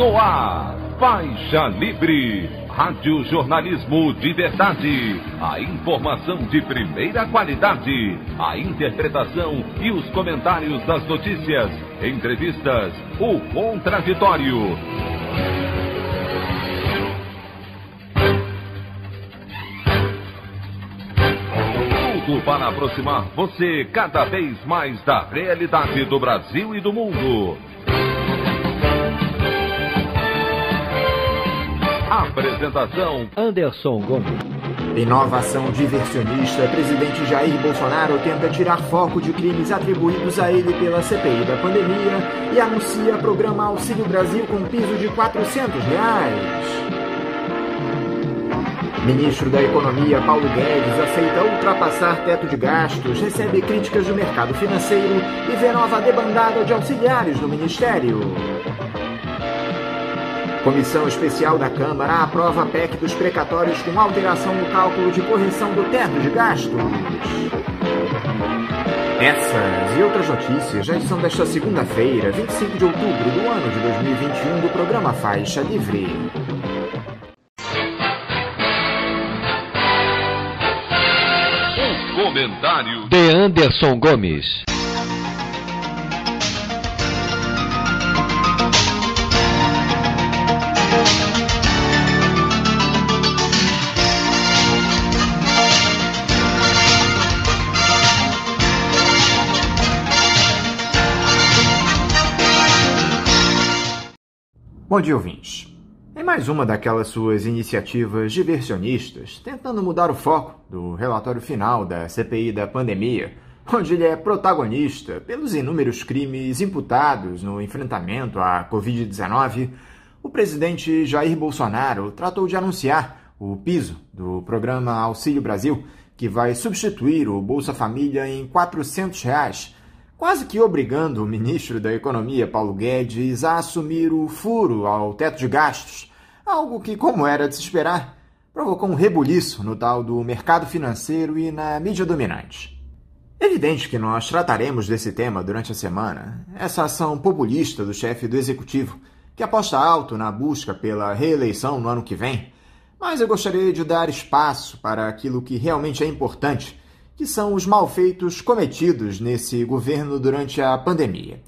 No ar, Faixa Livre, rádio jornalismo de verdade, a informação de primeira qualidade, a interpretação e os comentários das notícias, entrevistas, o contraditório. Tudo para aproximar você cada vez mais da realidade do Brasil e do mundo. Apresentação: Anderson Gomes. Inovação diversionista. Presidente Jair Bolsonaro tenta tirar foco de crimes atribuídos a ele pela CPI da pandemia e anuncia programa Auxílio Brasil com piso de R$ 400. Ministro da Economia, Paulo Guedes, aceita ultrapassar teto de gastos, recebe críticas do mercado financeiro e vê nova debandada de auxiliares no Ministério. Comissão Especial da Câmara aprova a PEC dos precatórios com alteração no cálculo de correção do teto de gastos. Essas e outras notícias já são desta segunda-feira, 25 de outubro do ano de 2021, do programa Faixa Livre. O comentário de Anderson Gomes. Bom dia, ouvintes. Em mais uma daquelas suas iniciativas diversionistas, tentando mudar o foco do relatório final da CPI da pandemia, onde ele é protagonista pelos inúmeros crimes imputados no enfrentamento à Covid-19, o presidente Jair Bolsonaro tratou de anunciar o piso do programa Auxílio Brasil, que vai substituir o Bolsa Família em R$ 400, quase que obrigando o ministro da Economia, Paulo Guedes, a assumir o furo ao teto de gastos, algo que, como era de se esperar, provocou um rebuliço no tal do mercado financeiro e na mídia dominante. Evidente que nós trataremos desse tema durante a semana, essa ação populista do chefe do Executivo, que aposta alto na busca pela reeleição no ano que vem, mas eu gostaria de dar espaço para aquilo que realmente é importante, que são os malfeitos cometidos nesse governo durante a pandemia.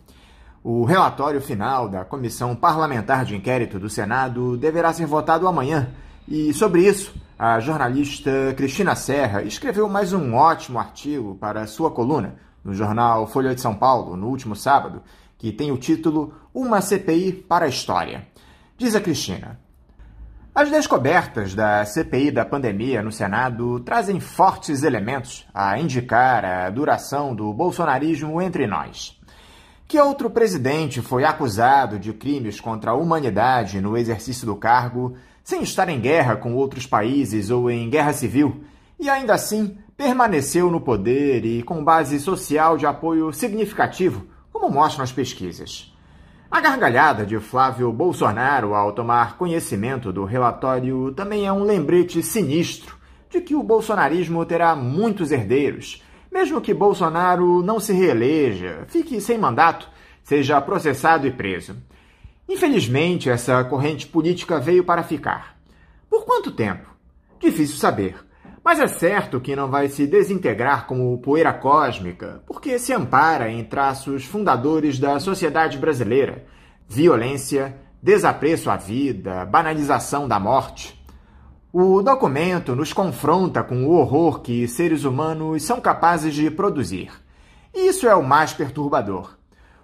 O relatório final da Comissão Parlamentar de Inquérito do Senado deverá ser votado amanhã, e sobre isso, a jornalista Cristina Serra escreveu mais um ótimo artigo para sua coluna no jornal Folha de São Paulo, no último sábado, que tem o título Uma CPI para a História. Diz a Cristina: as descobertas da CPI da pandemia no Senado trazem fortes elementos a indicar a duração do bolsonarismo entre nós. Que outro presidente foi acusado de crimes contra a humanidade no exercício do cargo, sem estar em guerra com outros países ou em guerra civil, e ainda assim permaneceu no poder e com base social de apoio significativo, como mostram as pesquisas? A gargalhada de Flávio Bolsonaro ao tomar conhecimento do relatório também é um lembrete sinistro de que o bolsonarismo terá muitos herdeiros, mesmo que Bolsonaro não se reeleja, fique sem mandato, seja processado e preso. Infelizmente, essa corrente política veio para ficar. Por quanto tempo? Difícil saber. Mas é certo que não vai se desintegrar como poeira cósmica, porque se ampara em traços fundadores da sociedade brasileira: violência, desapreço à vida, banalização da morte. O documento nos confronta com o horror que seres humanos são capazes de produzir. E isso é o mais perturbador.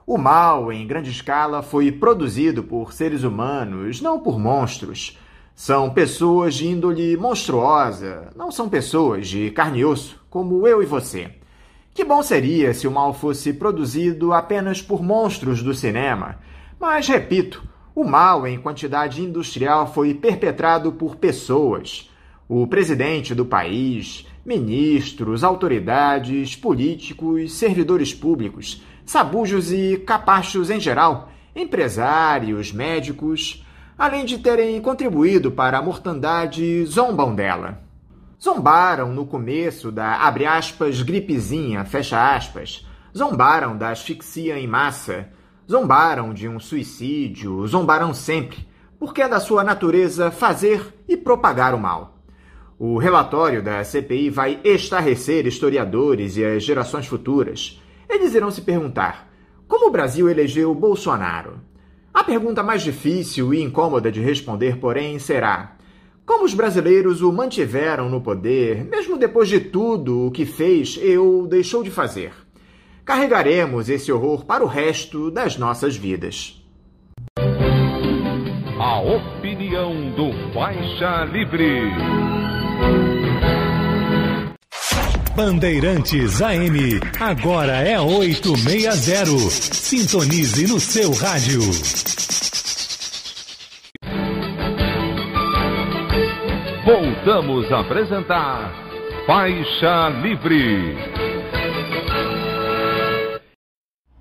O mal, em grande escala, foi produzido por seres humanos, não por monstros. São pessoas de índole monstruosa, não são pessoas de carne e osso, como eu e você. Que bom seria se o mal fosse produzido apenas por monstros do cinema. Mas, repito, o mal em quantidade industrial foi perpetrado por pessoas. O presidente do país, ministros, autoridades, políticos, servidores públicos, sabujos e capachos em geral, empresários, médicos, além de terem contribuído para a mortandade, zombam dela. Zombaram no começo da, abre aspas, gripezinha, fecha aspas. Zombaram da asfixia em massa. Zombaram de um suicídio, zombarão sempre, porque é da sua natureza fazer e propagar o mal. O relatório da CPI vai estarrecer historiadores e as gerações futuras. Eles irão se perguntar: como o Brasil elegeu Bolsonaro? A pergunta mais difícil e incômoda de responder, porém, será: como os brasileiros o mantiveram no poder, mesmo depois de tudo o que fez ou deixou de fazer? Carregaremos esse horror para o resto das nossas vidas. A opinião do Faixa Livre. Bandeirantes AM, agora é 860. Sintonize no seu rádio. Voltamos a apresentar Faixa Livre.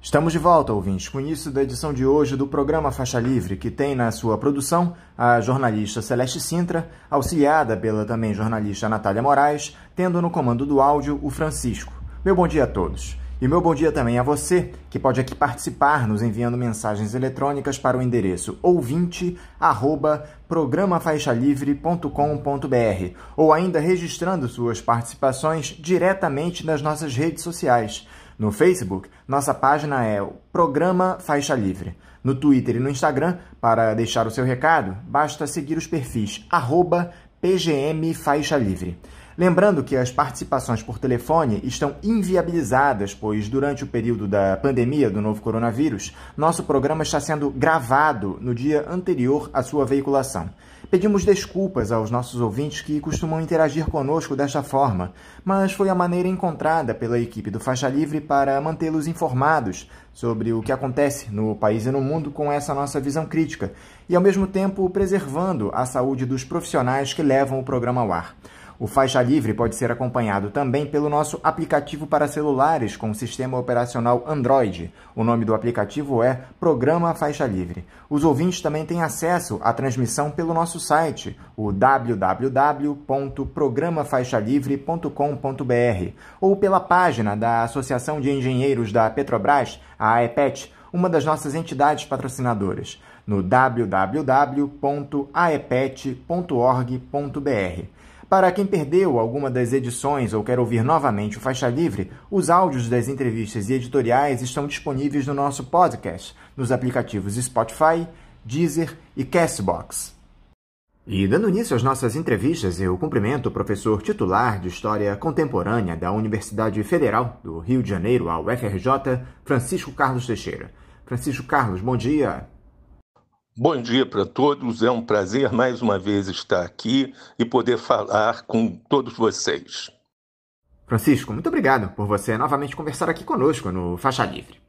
Estamos de volta, ouvintes, com o início da edição de hoje do programa Faixa Livre, que tem na sua produção a jornalista Celeste Sintra, auxiliada pela também jornalista Natália Moraes, tendo no comando do áudio o Francisco. Meu bom dia a todos. E meu bom dia também a você, que pode aqui participar nos enviando mensagens eletrônicas para o endereço ouvinte@programafaixalivre.com.br ou ainda registrando suas participações diretamente nas nossas redes sociais. No Facebook, nossa página é o Programa Faixa Livre. No Twitter e no Instagram, para deixar o seu recado, basta seguir os perfis @PGMFaixaLivre. Lembrando que as participações por telefone estão inviabilizadas, pois durante o período da pandemia do novo coronavírus, nosso programa está sendo gravado no dia anterior à sua veiculação. Pedimos desculpas aos nossos ouvintes que costumam interagir conosco desta forma, mas foi a maneira encontrada pela equipe do Faixa Livre para mantê-los informados sobre o que acontece no país e no mundo com essa nossa visão crítica e, ao mesmo tempo, preservando a saúde dos profissionais que levam o programa ao ar. O Faixa Livre pode ser acompanhado também pelo nosso aplicativo para celulares com sistema operacional Android. O nome do aplicativo é Programa Faixa Livre. Os ouvintes também têm acesso à transmissão pelo nosso site, o www.programafaixalivre.com.br, ou pela página da Associação de Engenheiros da Petrobras, a AEPET, uma das nossas entidades patrocinadoras, no www.aepet.org.br. Para quem perdeu alguma das edições ou quer ouvir novamente o Faixa Livre, os áudios das entrevistas e editoriais estão disponíveis no nosso podcast, nos aplicativos Spotify, Deezer e Castbox. E dando início às nossas entrevistas, eu cumprimento o professor titular de História Contemporânea da Universidade Federal do Rio de Janeiro, a UFRJ, Francisco Carlos Teixeira. Francisco Carlos, bom dia. Bom dia para todos, é um prazer mais uma vez estar aqui e poder falar com todos vocês. Francisco, muito obrigado por você novamente conversar aqui conosco no Faixa Livre.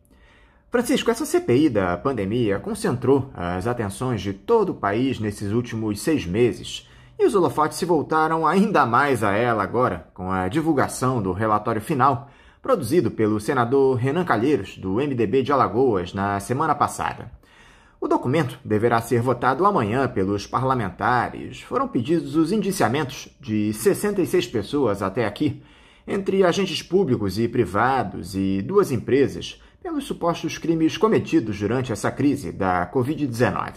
Francisco, essa CPI da pandemia concentrou as atenções de todo o país nesses últimos 6 meses e os holofotes se voltaram ainda mais a ela agora com a divulgação do relatório final produzido pelo senador Renan Calheiros, do MDB de Alagoas, na semana passada. O documento deverá ser votado amanhã pelos parlamentares. Foram pedidos os indiciamentos de 66 pessoas até aqui, entre agentes públicos e privados e 2 empresas, pelos supostos crimes cometidos durante essa crise da Covid-19.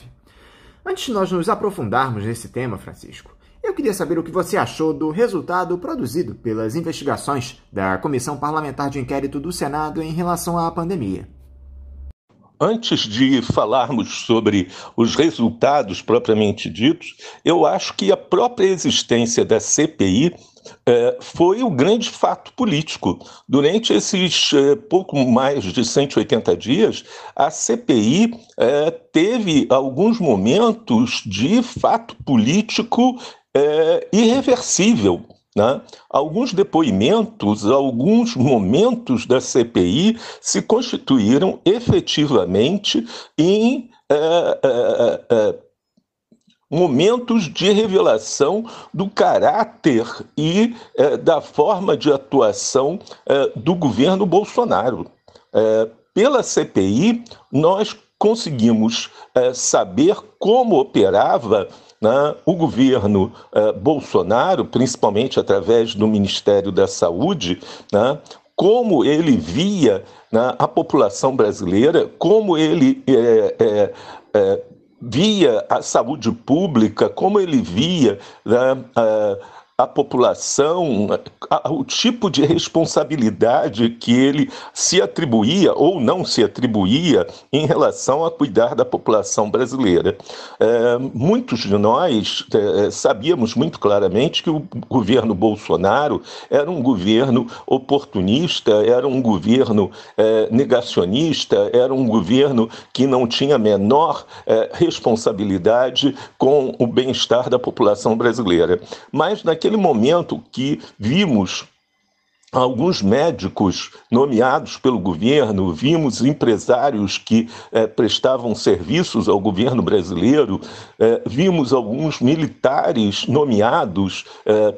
Antes de nós nos aprofundarmos nesse tema, Francisco, eu queria saber o que você achou do resultado produzido pelas investigações da Comissão Parlamentar de Inquérito do Senado em relação à pandemia. Antes de falarmos sobre os resultados propriamente ditos, eu acho que a própria existência da CPI foi o grande fato político. Durante esses pouco mais de 180 dias, a CPI teve alguns momentos de fato político irreversível. Né? Alguns depoimentos, alguns momentos da CPI se constituíram efetivamente em momentos de revelação do caráter e da forma de atuação do governo Bolsonaro. Pela CPI, nós conseguimos saber como operava o governo Bolsonaro, principalmente através do Ministério da Saúde, como ele via, né, a população brasileira, como ele via a saúde pública, como ele via, né, a população, o tipo de responsabilidade que ele se atribuía ou não se atribuía em relação a cuidar da população brasileira. Muitos de nós sabíamos muito claramente que o governo Bolsonaro era um governo oportunista, era um governo negacionista, era um governo que não tinha a menor responsabilidade com o bem-estar da população brasileira. Mas naquele momento que vimos alguns médicos nomeados pelo governo, vimos empresários que prestavam serviços ao governo brasileiro, vimos alguns militares nomeados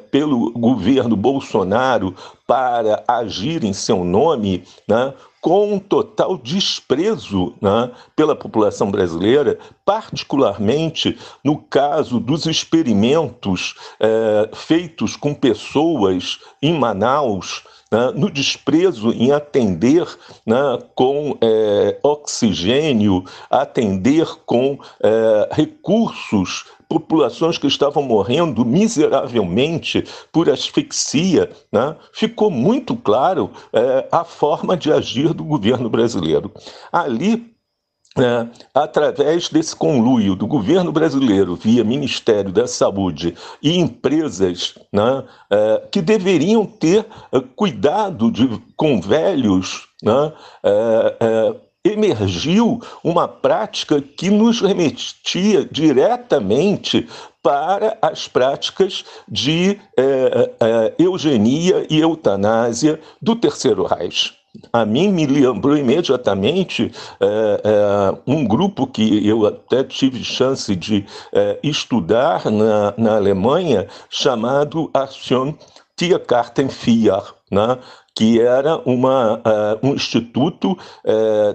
pelo governo Bolsonaro para agir em seu nome, né, com um total desprezo, né, pela população brasileira, particularmente no caso dos experimentos feitos com pessoas em Manaus, né, no desprezo em atender, né, com oxigênio, atender com recursos, populações que estavam morrendo miseravelmente por asfixia, né? Ficou muito claro a forma de agir do governo brasileiro. Ali, através desse conluio do governo brasileiro via Ministério da Saúde e empresas, né, que deveriam ter cuidado com velhos, né, emergiu uma prática que nos remetia diretamente para as práticas de eugenia e eutanásia do Terceiro Reich. A mim me lembrou imediatamente um grupo que eu até tive chance de estudar na Alemanha, chamado Aktion Tiergartenvier, né? Que era um instituto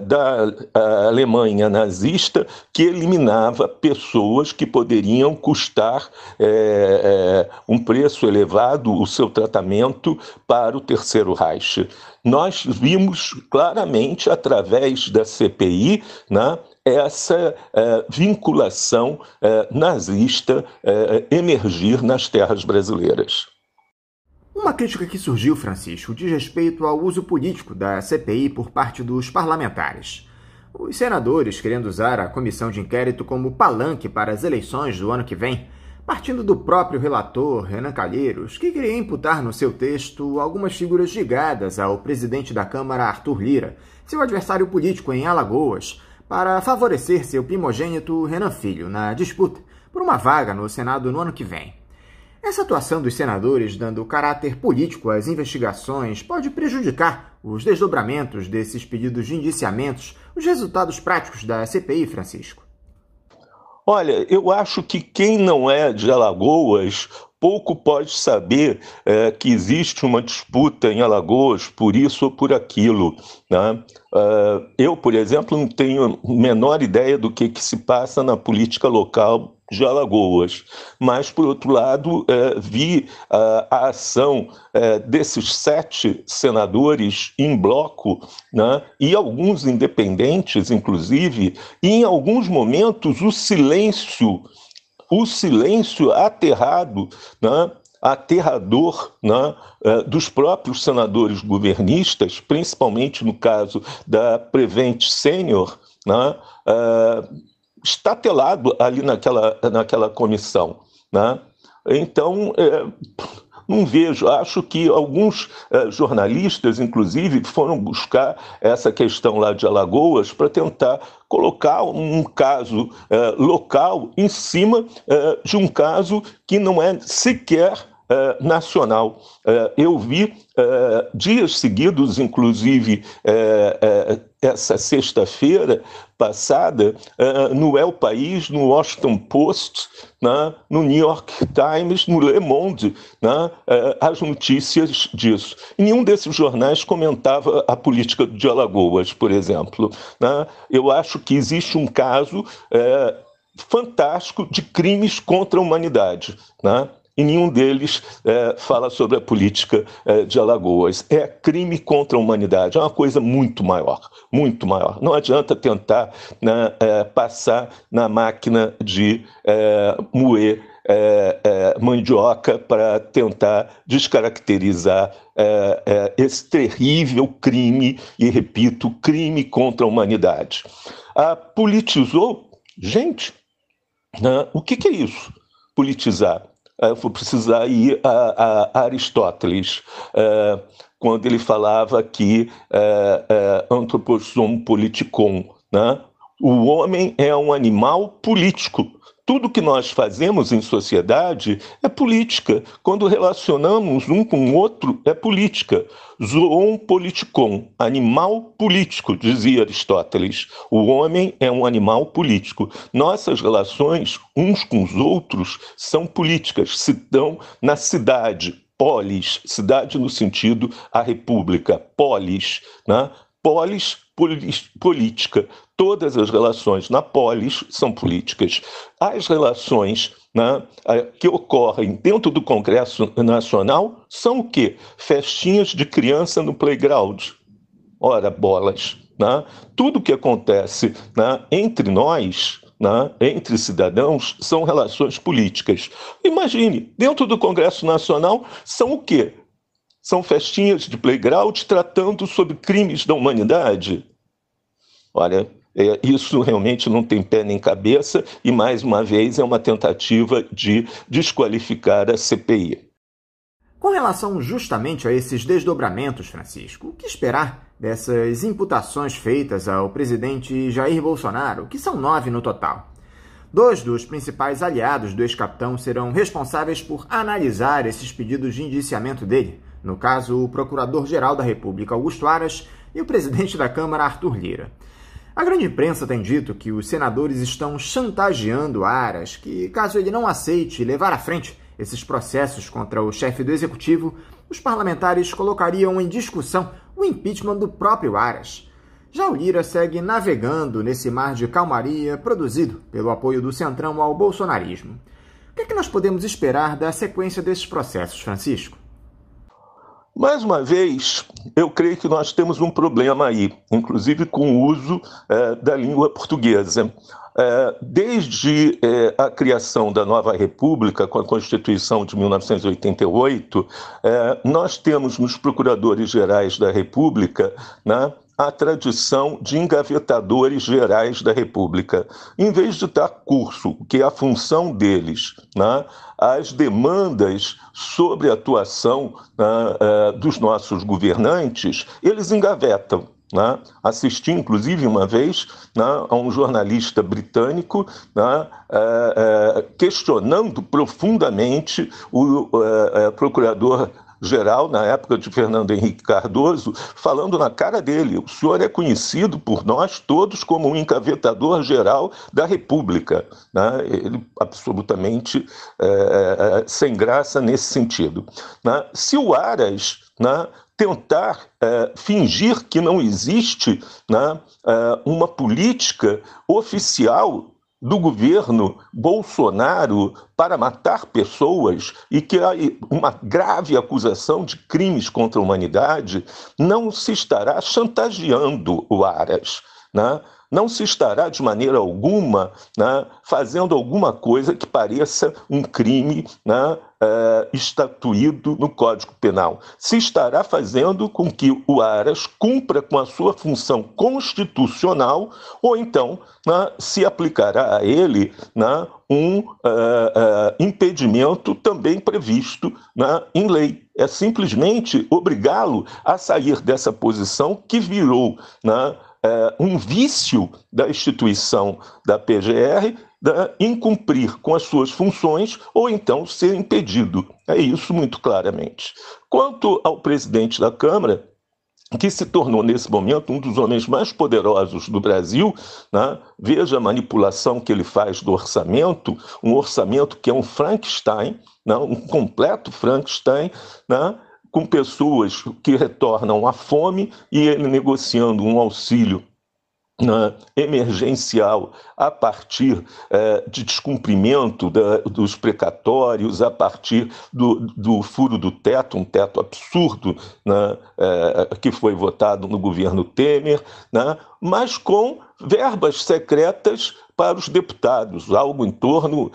da Alemanha nazista que eliminava pessoas que poderiam custar um preço elevado o seu tratamento para o Terceiro Reich. Nós vimos claramente, através da CPI, né, essa vinculação nazista emergir nas terras brasileiras. Uma crítica que surgiu, Francisco, diz respeito ao uso político da CPI por parte dos parlamentares. Os senadores querendo usar a comissão de inquérito como palanque para as eleições do ano que vem, partindo do próprio relator, Renan Calheiros, que queria imputar no seu texto algumas figuras ligadas ao presidente da Câmara, Arthur Lira, seu adversário político em Alagoas, para favorecer seu primogênito Renan Filho na disputa por uma vaga no Senado no ano que vem. Essa atuação dos senadores dando caráter político às investigações pode prejudicar os desdobramentos desses pedidos de indiciamentos, os resultados práticos da CPI, Francisco? Olha, eu acho que quem não é de Alagoas pouco pode saber que existe uma disputa em Alagoas por isso ou por aquilo, né? Eu, por exemplo, não tenho a menor ideia do que se passa na política local de Alagoas, mas, por outro lado, vi a ação desses 7 senadores em bloco, né, e alguns independentes, inclusive, e em alguns momentos o silêncio aterrado, né, aterrador, né, dos próprios senadores governistas, principalmente no caso da Prevent Senior, né, estatelado ali naquela comissão, né? Então, não vejo, acho que alguns jornalistas, inclusive, foram buscar essa questão lá de Alagoas para tentar colocar um caso local em cima de um caso que não é sequer nacional. Eu vi dias seguidos, inclusive essa sexta-feira passada, no El País, no Washington Post, né, no New York Times, no Le Monde, né, as notícias disso. E nenhum desses jornais comentava a política de Alagoas, por exemplo, né? Eu acho que existe um caso fantástico de crimes contra a humanidade, né? e nenhum deles fala sobre a política de Alagoas. É crime contra a humanidade, é uma coisa muito maior, muito maior. Não adianta tentar, né, passar na máquina de moer mandioca para tentar descaracterizar esse terrível crime, e repito, crime contra a humanidade. Politizou? Gente, né, o que é isso? Politizar? Vou precisar ir a Aristóteles, quando ele falava que anthropos homo politikon, né? O homem é um animal político. Tudo que nós fazemos em sociedade é política. Quando relacionamos um com o outro, é política. Zoon politikon, animal político, dizia Aristóteles. O homem é um animal político. Nossas relações uns com os outros são políticas, se dão na cidade. Polis, cidade no sentido a república. Polis, né? Polis, política. Todas as relações na polis são políticas. As relações, né, que ocorrem dentro do Congresso Nacional são o quê? Festinhas de criança no playground. Ora, bolas. Né? Tudo que acontece, né, entre nós, né, entre cidadãos, são relações políticas. Imagine, dentro do Congresso Nacional são o quê? São festinhas de playground tratando sobre crimes da humanidade. Olha, isso realmente não tem pé nem cabeça e, mais uma vez, é uma tentativa de desqualificar a CPI. Com relação justamente a esses desdobramentos, Francisco, o que esperar dessas imputações feitas ao presidente Jair Bolsonaro, que são 9 no total? 2 dos principais aliados do ex-capitão serão responsáveis por analisar esses pedidos de indiciamento dele, no caso, o Procurador-Geral da República, Augusto Aras, e o presidente da Câmara, Arthur Lira. A grande imprensa tem dito que os senadores estão chantageando Aras, que, caso ele não aceite levar à frente esses processos contra o chefe do Executivo, os parlamentares colocariam em discussão o impeachment do próprio Aras. Já o Lira segue navegando nesse mar de calmaria produzido pelo apoio do Centrão ao bolsonarismo. O que é que nós podemos esperar da sequência desses processos, Francisco? Mais uma vez, eu creio que nós temos um problema aí, inclusive com o uso da língua portuguesa. Desde a criação da nova República, com a Constituição de 1988, nós temos nos Procuradores Gerais da República, né, a tradição de engavetadores gerais da República. Em vez de dar curso, que é a função deles, né, as demandas sobre a atuação dos nossos governantes, eles engavetam. Né? Assisti, inclusive, uma vez, né, a um jornalista britânico, né, questionando profundamente o procurador-geral, na época de Fernando Henrique Cardoso, falando na cara dele: o senhor é conhecido por nós todos como um engavetador-geral da República. Né? Ele absolutamente sem graça nesse sentido. Né? Se o Aras, né, tentar fingir que não existe, né, uma política oficial do governo Bolsonaro para matar pessoas e que há uma grave acusação de crimes contra a humanidade, não se estará chantageando o Aras, né? Não se estará de maneira alguma, né, fazendo alguma coisa que pareça um crime, né, estatuído no Código Penal. Se estará fazendo com que o Aras cumpra com a sua função constitucional, ou então, né, se aplicará a ele, né, um impedimento também previsto, né, em lei. É simplesmente obrigá-lo a sair dessa posição que virou, né, um vício da instituição da PGR, incumprir com as suas funções ou então ser impedido. É isso muito claramente. Quanto ao presidente da Câmara, que se tornou, nesse momento, um dos homens mais poderosos do Brasil, né? Veja a manipulação que ele faz do orçamento, um orçamento que é um Frankenstein, né? Um completo Frankenstein, né? Com pessoas que retornam à fome e ele negociando um auxílio emergencial a partir de descumprimento dos precatórios, a partir do furo do teto, um teto absurdo, né, que foi votado no governo Temer, né, mas com verbas secretas para os deputados, algo em torno,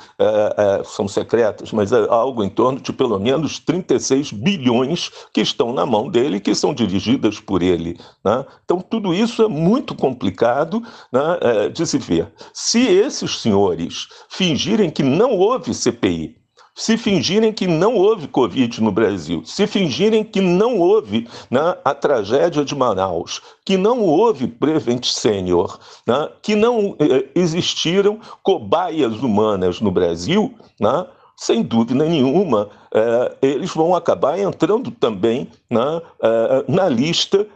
são secretas, mas algo em torno de pelo menos 36 bilhões que estão na mão dele, que são dirigidas por ele, né? Então, tudo isso é muito complicado, né, de se ver. Se esses senhores fingirem que não houve CPI, se fingirem que não houve Covid no Brasil, se fingirem que não houve, né, a tragédia de Manaus, que não houve Prevent Senior, né, que não existiram cobaias humanas no Brasil, né, sem dúvida nenhuma, eles vão acabar entrando também, né, na lista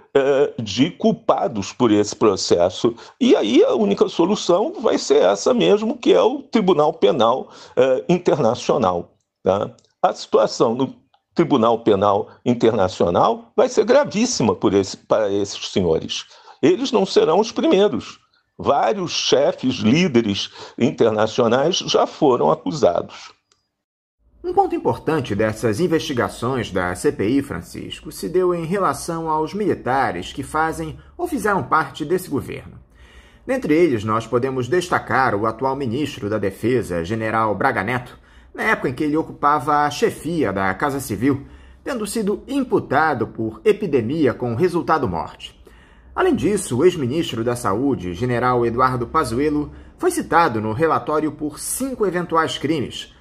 de culpados por esse processo. E aí a única solução vai ser essa mesmo, que é o Tribunal Penal Internacional. Tá? A situação no Tribunal Penal Internacional vai ser gravíssima para esses senhores. Eles não serão os primeiros. Vários chefes, líderes internacionais já foram acusados. Um ponto importante dessas investigações da CPI, Francisco, se deu em relação aos militares que fazem ou fizeram parte desse governo. Dentre eles, nós podemos destacar o atual ministro da Defesa, general Braga Neto, na época em que ele ocupava a chefia da Casa Civil, tendo sido imputado por epidemia com resultado morte. Além disso, o ex-ministro da Saúde, general Eduardo Pazuello, foi citado no relatório por 5 eventuais crimes,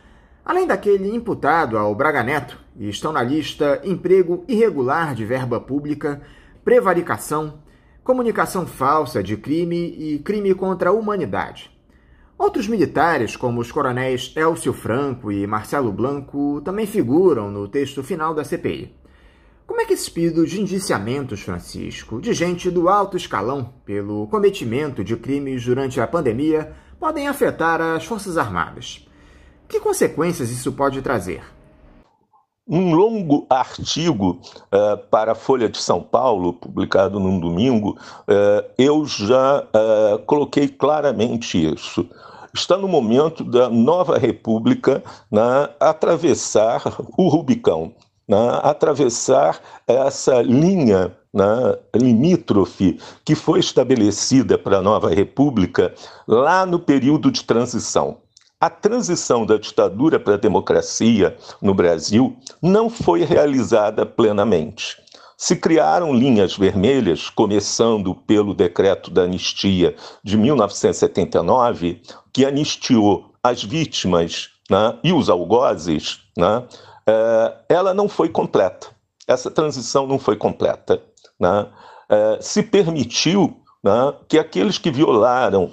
além daquele imputado ao Braga Neto, e estão na lista emprego irregular de verba pública, prevaricação, comunicação falsa de crime e crime contra a humanidade. Outros militares, como os coronéis Elcio Franco e Marcelo Blanco, também figuram no texto final da CPI. Como é que esse pedido de indiciamentos, Francisco, de gente do alto escalão pelo cometimento de crimes durante a pandemia, podem afetar as Forças Armadas? Que consequências isso pode trazer? Um longo artigo para a Folha de São Paulo, publicado num domingo, eu já coloquei claramente isso. Está no momento da nova república, né, atravessar o Rubicão, né, atravessar essa linha, né, limítrofe que foi estabelecida para a nova república lá no período de transição. A transição da ditadura para a democracia no Brasil não foi realizada plenamente. Se criaram linhas vermelhas, começando pelo decreto da anistia de 1979, que anistiou as vítimas, né, e os algozes, né, ela não foi completa. Essa transição não foi completa. Né? Se permitiu, né, que aqueles que violaram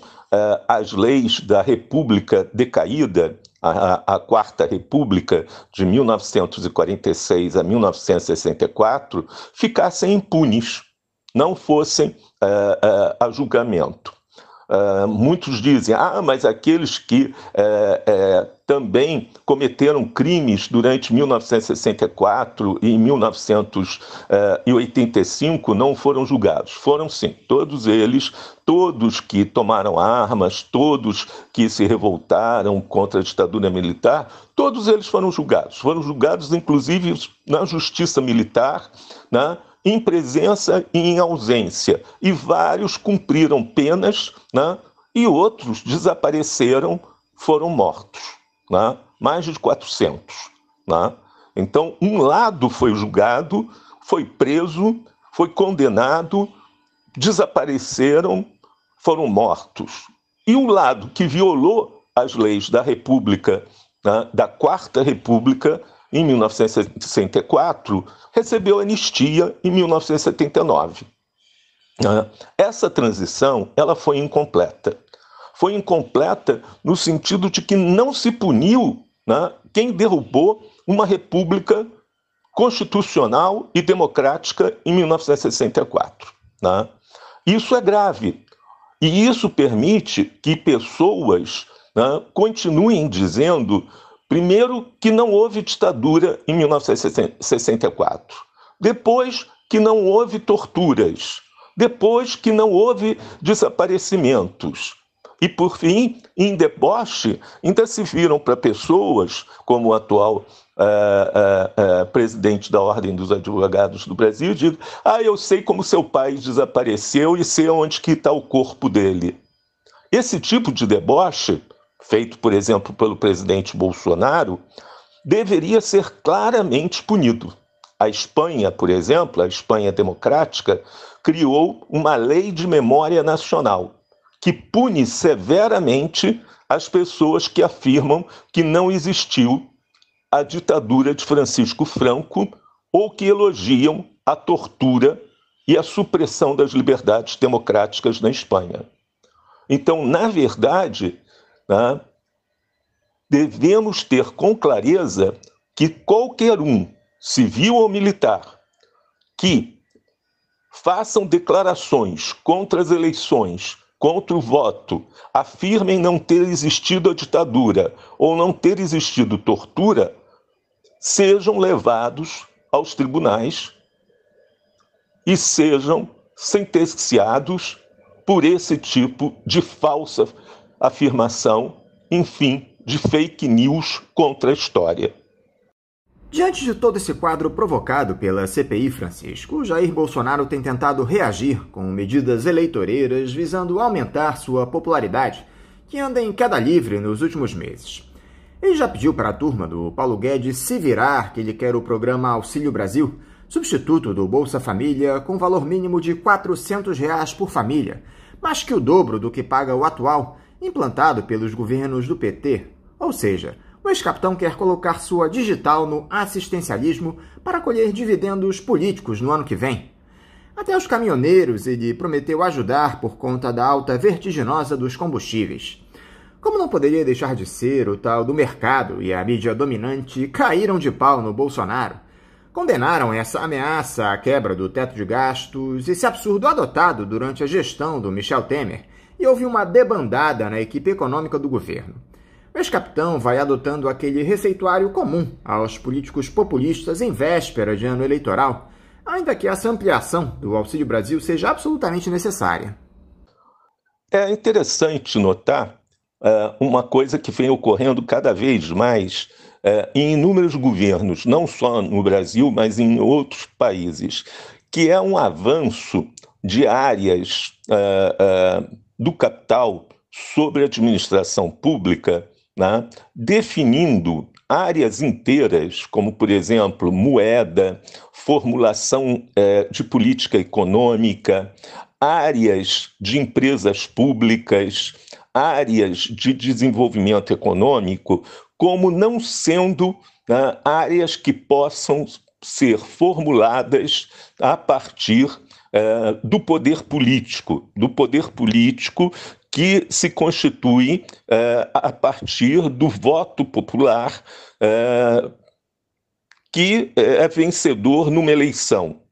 as leis da República decaída, a Quarta República de 1946 a 1964, ficassem impunes, não fossem a julgamento. Muitos dizem, mas aqueles que também cometeram crimes durante 1964 e 1985 não foram julgados. Foram sim, todos eles, todos que tomaram armas, todos que se revoltaram contra a ditadura militar, todos eles foram julgados inclusive na justiça militar, né? Em presença e em ausência, e vários cumpriram penas, né? E outros desapareceram, foram mortos, né? Mais de 400. Né? Então, um lado foi julgado, foi preso, foi condenado, desapareceram, foram mortos. E o lado que violou as leis da República, né, da Quarta República, em 1964, recebeu anistia em 1979. Essa transição ela foi incompleta. Foi incompleta no sentido de que não se puniu, né, quem derrubou uma república constitucional e democrática em 1964. Né? Isso é grave. E isso permite que pessoas, né, continuem dizendo, primeiro, que não houve ditadura em 1964. Depois, que não houve torturas. depois que não houve desaparecimentos. E, por fim, em deboche, ainda se viram para pessoas, como o atual presidente da Ordem dos Advogados do Brasil, diz: eu sei como seu pai desapareceu e sei onde que está o corpo dele. Esse tipo de deboche, feito, por exemplo, pelo presidente Bolsonaro, deveria ser claramente punido. A Espanha, por exemplo, a Espanha democrática, criou uma lei de memória nacional que pune severamente as pessoas que afirmam que não existiu a ditadura de Francisco Franco ou que elogiam a tortura e a supressão das liberdades democráticas na Espanha. Então, na verdade, devemos ter com clareza que qualquer um, civil ou militar, que façam declarações contra as eleições, contra o voto, afirmem não ter existido a ditadura ou não ter existido tortura, sejam levados aos tribunais e sejam sentenciados por esse tipo de falsa afirmação, enfim, de fake news contra a história. Diante de todo esse quadro provocado pela CPI, Francisco, Jair Bolsonaro tem tentado reagir com medidas eleitoreiras visando aumentar sua popularidade, que anda em queda livre nos últimos meses. Ele já pediu para a turma do Paulo Guedes se virar que ele quer o programa Auxílio Brasil, substituto do Bolsa Família, com valor mínimo de R$ 400 por família, mais que o dobro do que paga o atual, implantado pelos governos do PT. Ou seja, o ex-capitão quer colocar sua digital no assistencialismo para colher dividendos políticos no ano que vem. Até os caminhoneiros ele prometeu ajudar por conta da alta vertiginosa dos combustíveis. Como não poderia deixar de ser, o tal do mercado e a mídia dominante caíram de pau no Bolsonaro. Condenaram essa ameaça à quebra do teto de gastos, esse absurdo adotado durante a gestão do Michel Temer, e houve uma debandada na equipe econômica do governo. O ex-capitão vai adotando aquele receituário comum aos políticos populistas em véspera de ano eleitoral, ainda que essa ampliação do Auxílio Brasil seja absolutamente necessária. É interessante notar uma coisa que vem ocorrendo cada vez mais em inúmeros governos, não só no Brasil, mas em outros países, que é um avanço de áreas do capital sobre a administração pública, definindo áreas inteiras, como, por exemplo, moeda, formulação de política econômica, áreas de empresas públicas, áreas de desenvolvimento econômico, como não sendo áreas que possam ser formuladas a partir do poder político que se constitui a partir do voto popular que é vencedor numa eleição.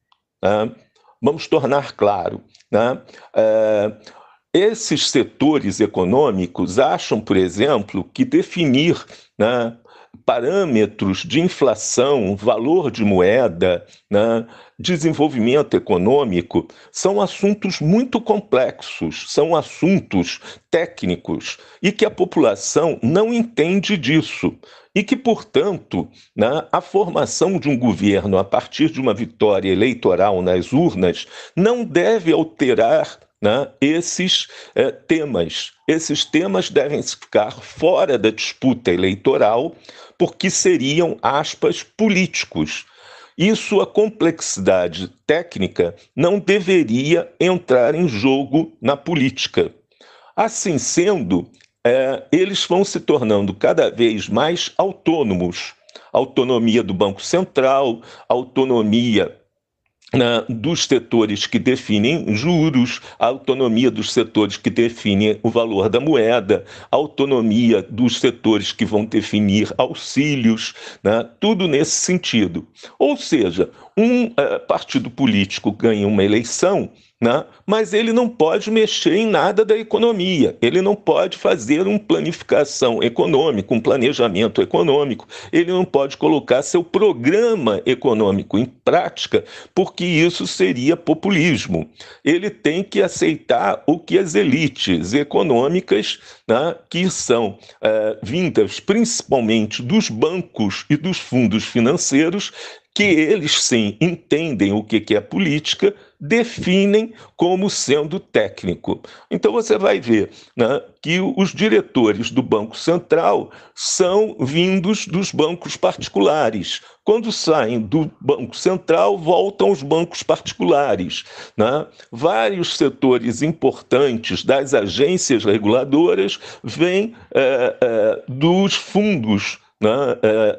Vamos tornar claro, esses setores econômicos acham, por exemplo, que definir parâmetros de inflação, valor de moeda, desenvolvimento econômico, são assuntos muito complexos, são assuntos técnicos e que a população não entende disso. E que, portanto, a formação de um governo a partir de uma vitória eleitoral nas urnas não deve alterar esses temas. Esses temas devem ficar fora da disputa eleitoral porque seriam, aspas, políticos. E sua complexidade técnica não deveria entrar em jogo na política. Assim sendo, eles vão se tornando cada vez mais autônomos. Autonomia do Banco Central, autonomia dos setores que definem juros, a autonomia dos setores que definem o valor da moeda, a autonomia dos setores que vão definir auxílios, tudo nesse sentido. Ou seja, um partido político ganha uma eleição, né? Mas ele não pode mexer em nada da economia, ele não pode fazer uma planificação econômica, um planejamento econômico, ele não pode colocar seu programa econômico em prática, porque isso seria populismo. Ele tem que aceitar o que as elites econômicas, né, que são vindas principalmente dos bancos e dos fundos financeiros, que eles sim entendem o que é política, definem como sendo técnico. Então você vai ver, né, que os diretores do Banco Central são vindos dos bancos particulares. Quando saem do Banco Central, voltam aos bancos particulares, né? Vários setores importantes das agências reguladoras vêm dos fundos, né,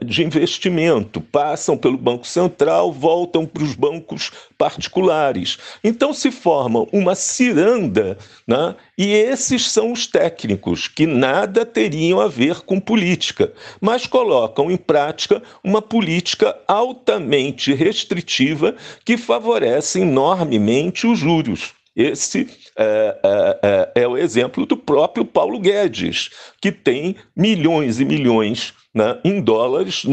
de investimento, passam pelo Banco Central, voltam para os bancos particulares. Então se forma uma ciranda, né, e esses são os técnicos, que nada teriam a ver com política, mas colocam em prática uma política altamente restritiva que favorece enormemente os juros. Esse é o exemplo do próprio Paulo Guedes, que tem milhões e milhões, né, em dólares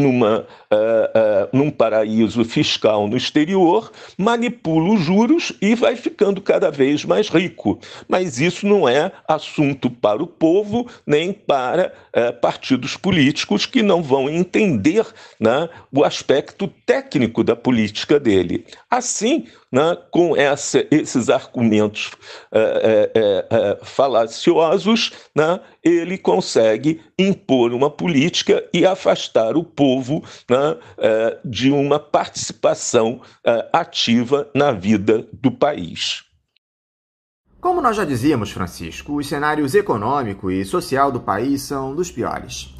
num paraíso fiscal no exterior, manipula os juros e vai ficando cada vez mais rico. Mas isso não é assunto para o povo, nem para partidos políticos que não vão entender, né, o aspecto técnico da política dele. Assim, né, com esses argumentos falaciosos, né, ele consegue impor uma política e afastar o povo, né, de uma participação ativa na vida do país. Como nós já dizíamos, Francisco, os cenários econômico e social do país são dos piores.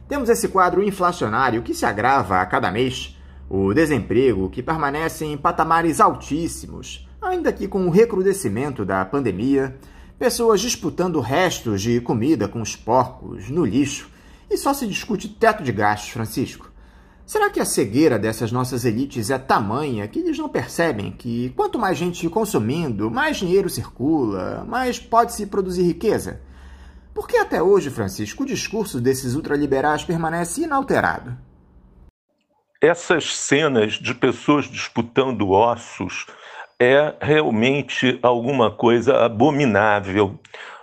Temos esse quadro inflacionário que se agrava a cada mês, o desemprego que permanece em patamares altíssimos, ainda que com o recrudescimento da pandemia, pessoas disputando restos de comida com os porcos no lixo, e só se discute teto de gastos, Francisco. Será que a cegueira dessas nossas elites é tamanha que eles não percebem que quanto mais gente consumindo, mais dinheiro circula, mais pode-se produzir riqueza? Por que até hoje, Francisco, o discurso desses ultraliberais permanece inalterado? Essas cenas de pessoas disputando ossos é realmente alguma coisa abominável,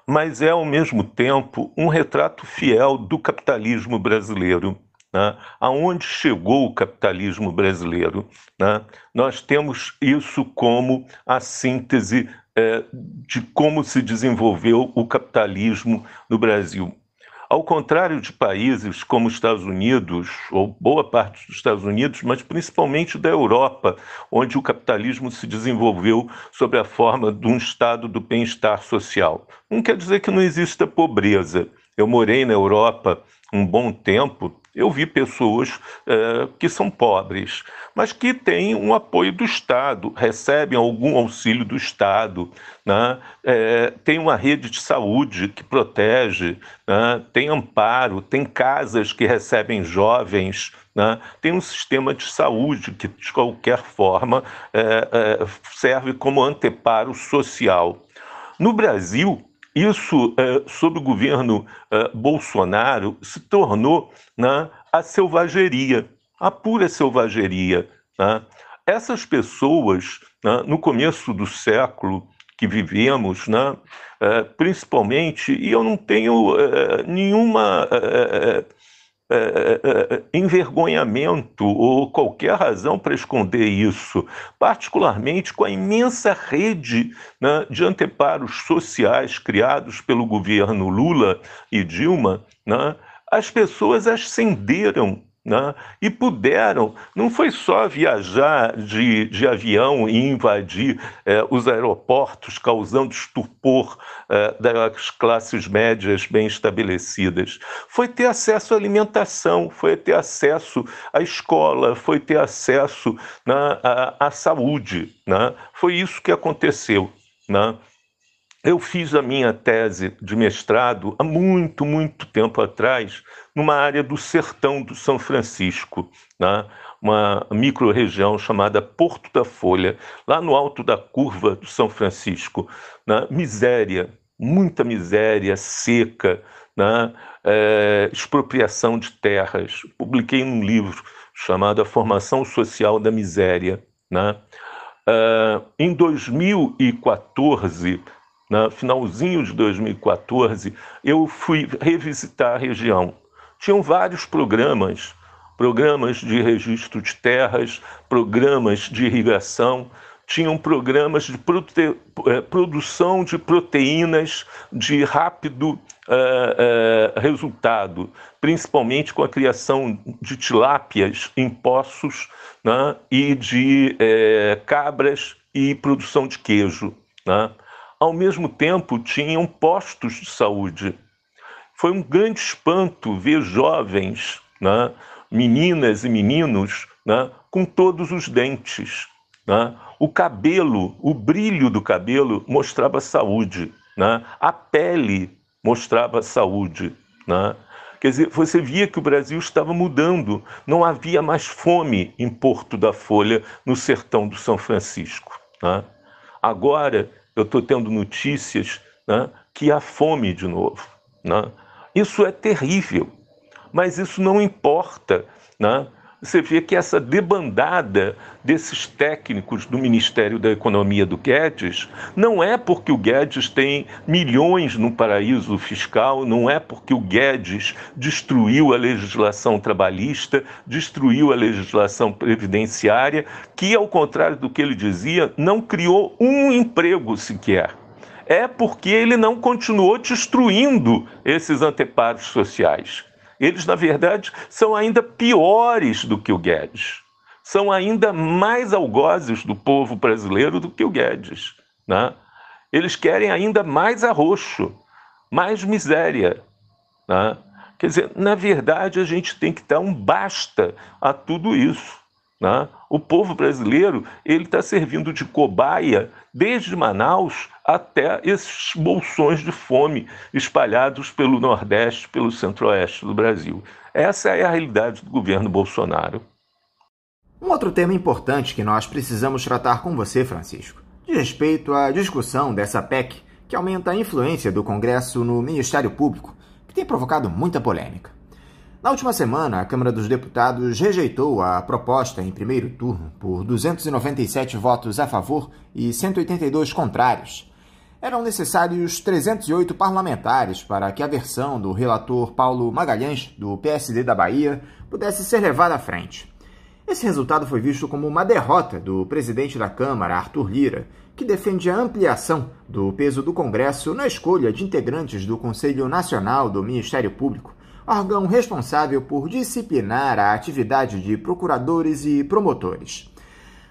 mas é, ao mesmo tempo, um retrato fiel do capitalismo brasileiro, né? Aonde chegou o capitalismo brasileiro, né? Nós temos isso como a síntese de como se desenvolveu o capitalismo no Brasil. Ao contrário de países como os Estados Unidos, ou boa parte dos Estados Unidos, mas principalmente da Europa, onde o capitalismo se desenvolveu sob a forma de um estado do bem-estar social. Não quer dizer que não exista pobreza. Eu morei na Europa um bom tempo, eu vi pessoas que são pobres, mas que têm um apoio do Estado, recebem algum auxílio do Estado, né? Tem uma rede de saúde que protege, né? Tem amparo, tem casas que recebem jovens, né? Tem um sistema de saúde que, de qualquer forma, serve como anteparo social. No Brasil, isso, sob o governo Bolsonaro, se tornou, né, a selvageria, a pura selvageria, né? Essas pessoas, né, no começo do século que vivemos, né, principalmente, e eu não tenho nenhuma envergonhamento ou qualquer razão para esconder isso, particularmente com a imensa rede, né, de anteparos sociais criados pelo governo Lula e Dilma, né, as pessoas ascenderam, né, e puderam, não foi só viajar de avião e invadir os aeroportos, causando estupor das classes médias bem estabelecidas. Foi ter acesso à alimentação, foi ter acesso à escola, foi ter acesso, né, à saúde, né? Foi isso que aconteceu, né? Eu fiz a minha tese de mestrado há muito tempo atrás, numa área do sertão do São Francisco, né? uma micro-região chamada Porto da Folha, lá no alto da curva do São Francisco. Né? Miséria, muita miséria, seca, né? Expropriação de terras. Publiquei um livro chamado A Formação Social da Miséria. Né? Em 2014, finalzinho de 2014, eu fui revisitar a região. Tinham vários programas de registro de terras, programas de irrigação, tinham programas de produção de proteínas de rápido resultado, principalmente com a criação de tilápias em poços, né, e de cabras e produção de queijo. Né? Ao mesmo tempo, tinham postos de saúde. Foi um grande espanto ver jovens, né, meninas e meninos, né, com todos os dentes. Né? O cabelo, o brilho do cabelo mostrava saúde. Né? A pele mostrava saúde. Né? Quer dizer, você via que o Brasil estava mudando. Não havia mais fome em Porto da Folha, no sertão do São Francisco. Né? Agora, eu estou tendo notícias, né, que há fome de novo. Né? Isso é terrível, mas isso não importa. Né? Você vê que essa debandada desses técnicos do Ministério da Economia do Guedes não é porque o Guedes tem milhões no paraíso fiscal, não é porque o Guedes destruiu a legislação trabalhista, destruiu a legislação previdenciária, que, ao contrário do que ele dizia, não criou um emprego sequer. É porque ele não continuou destruindo esses anteparos sociais. Eles, na verdade, são ainda piores do que o Guedes. São ainda mais algozes do povo brasileiro do que o Guedes. Né? Eles querem ainda mais arroxo, mais miséria. Né? Quer dizer, na verdade, a gente tem que dar um basta a tudo isso. Né? O povo brasileiro está servindo de cobaia desde Manaus até esses bolsões de fome espalhados pelo Nordeste, pelo Centro-Oeste do Brasil. Essa é a realidade do governo Bolsonaro. Um outro tema importante que nós precisamos tratar com você, Francisco, diz respeito à discussão dessa PEC que aumenta a influência do Congresso no Ministério Público, que tem provocado muita polêmica. Na última semana, a Câmara dos Deputados rejeitou a proposta em primeiro turno por 297 votos a favor e 182 contrários. Eram necessários 308 parlamentares para que a versão do relator Paulo Magalhães, do PSD da Bahia, pudesse ser levada à frente. Esse resultado foi visto como uma derrota do presidente da Câmara, Arthur Lira, que defende a ampliação do peso do Congresso na escolha de integrantes do Conselho Nacional do Ministério Público, órgão responsável por disciplinar a atividade de procuradores e promotores.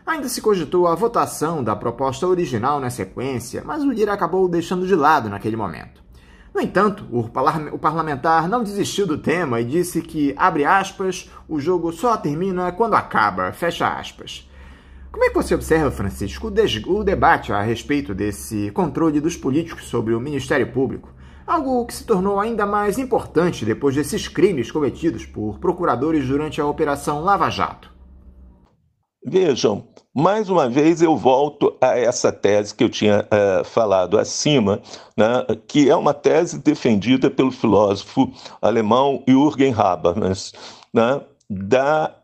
Ainda se cogitou a votação da proposta original na sequência, mas o Lira acabou deixando de lado naquele momento. No entanto, o parlamentar não desistiu do tema e disse que, abre aspas, o jogo só termina quando acaba, fecha aspas. Como é que você observa, Francisco, o debate a respeito desse controle dos políticos sobre o Ministério Público? Algo que se tornou ainda mais importante depois desses crimes cometidos por procuradores durante a Operação Lava Jato. Vejam, mais uma vez eu volto a essa tese que eu tinha falado acima, né, que é uma tese defendida pelo filósofo alemão Jürgen Habermas, né, da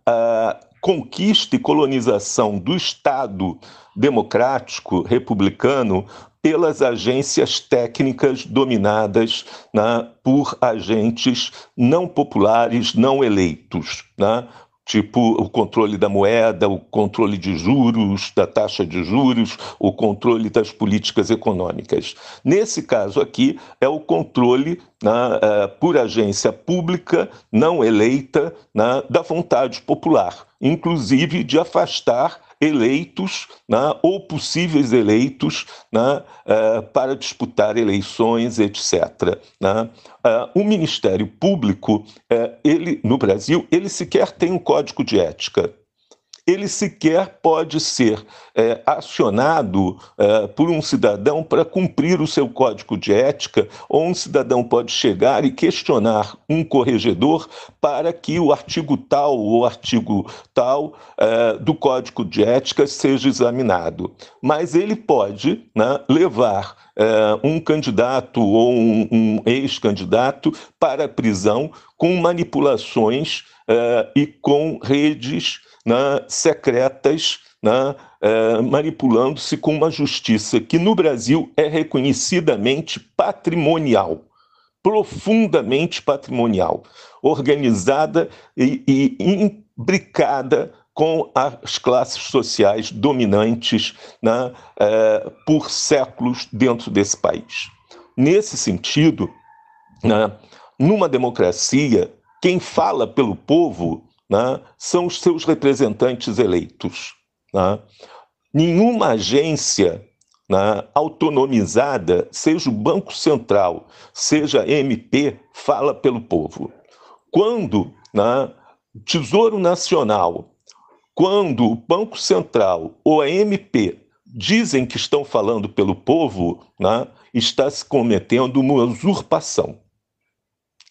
conquista e colonização do Estado democrático republicano pelas agências técnicas dominadas, né, por agentes não populares, não eleitos, né? Tipo o controle da moeda, o controle de juros, da taxa de juros, o controle das políticas econômicas. Nesse caso aqui, é o controle, né, por agência pública, não eleita, né, da vontade popular, inclusive de afastar eleitos, né, ou possíveis eleitos, né, para disputar eleições, etc. Né? O Ministério Público, ele, no Brasil, ele sequer tem um código de ética. ele sequer pode ser acionado por um cidadão para cumprir o seu código de ética, ou um cidadão pode chegar e questionar um corregedor para que o artigo tal ou artigo tal do código de ética seja examinado. Mas ele pode, né, levar um candidato ou um ex-candidato para a prisão com manipulações e com redes, né, secretas, né, manipulando-se com uma justiça que no Brasil é reconhecidamente patrimonial, profundamente patrimonial, organizada e imbricada com as classes sociais dominantes, né, por séculos dentro desse país. Nesse sentido, né, numa democracia, quem fala pelo povo, né, são os seus representantes eleitos. Né? Nenhuma agência, né, autonomizada, seja o Banco Central, seja a MP, fala pelo povo. Quando, né, o Tesouro Nacional, quando o Banco Central ou a MP dizem que estão falando pelo povo, né, está se cometendo uma usurpação.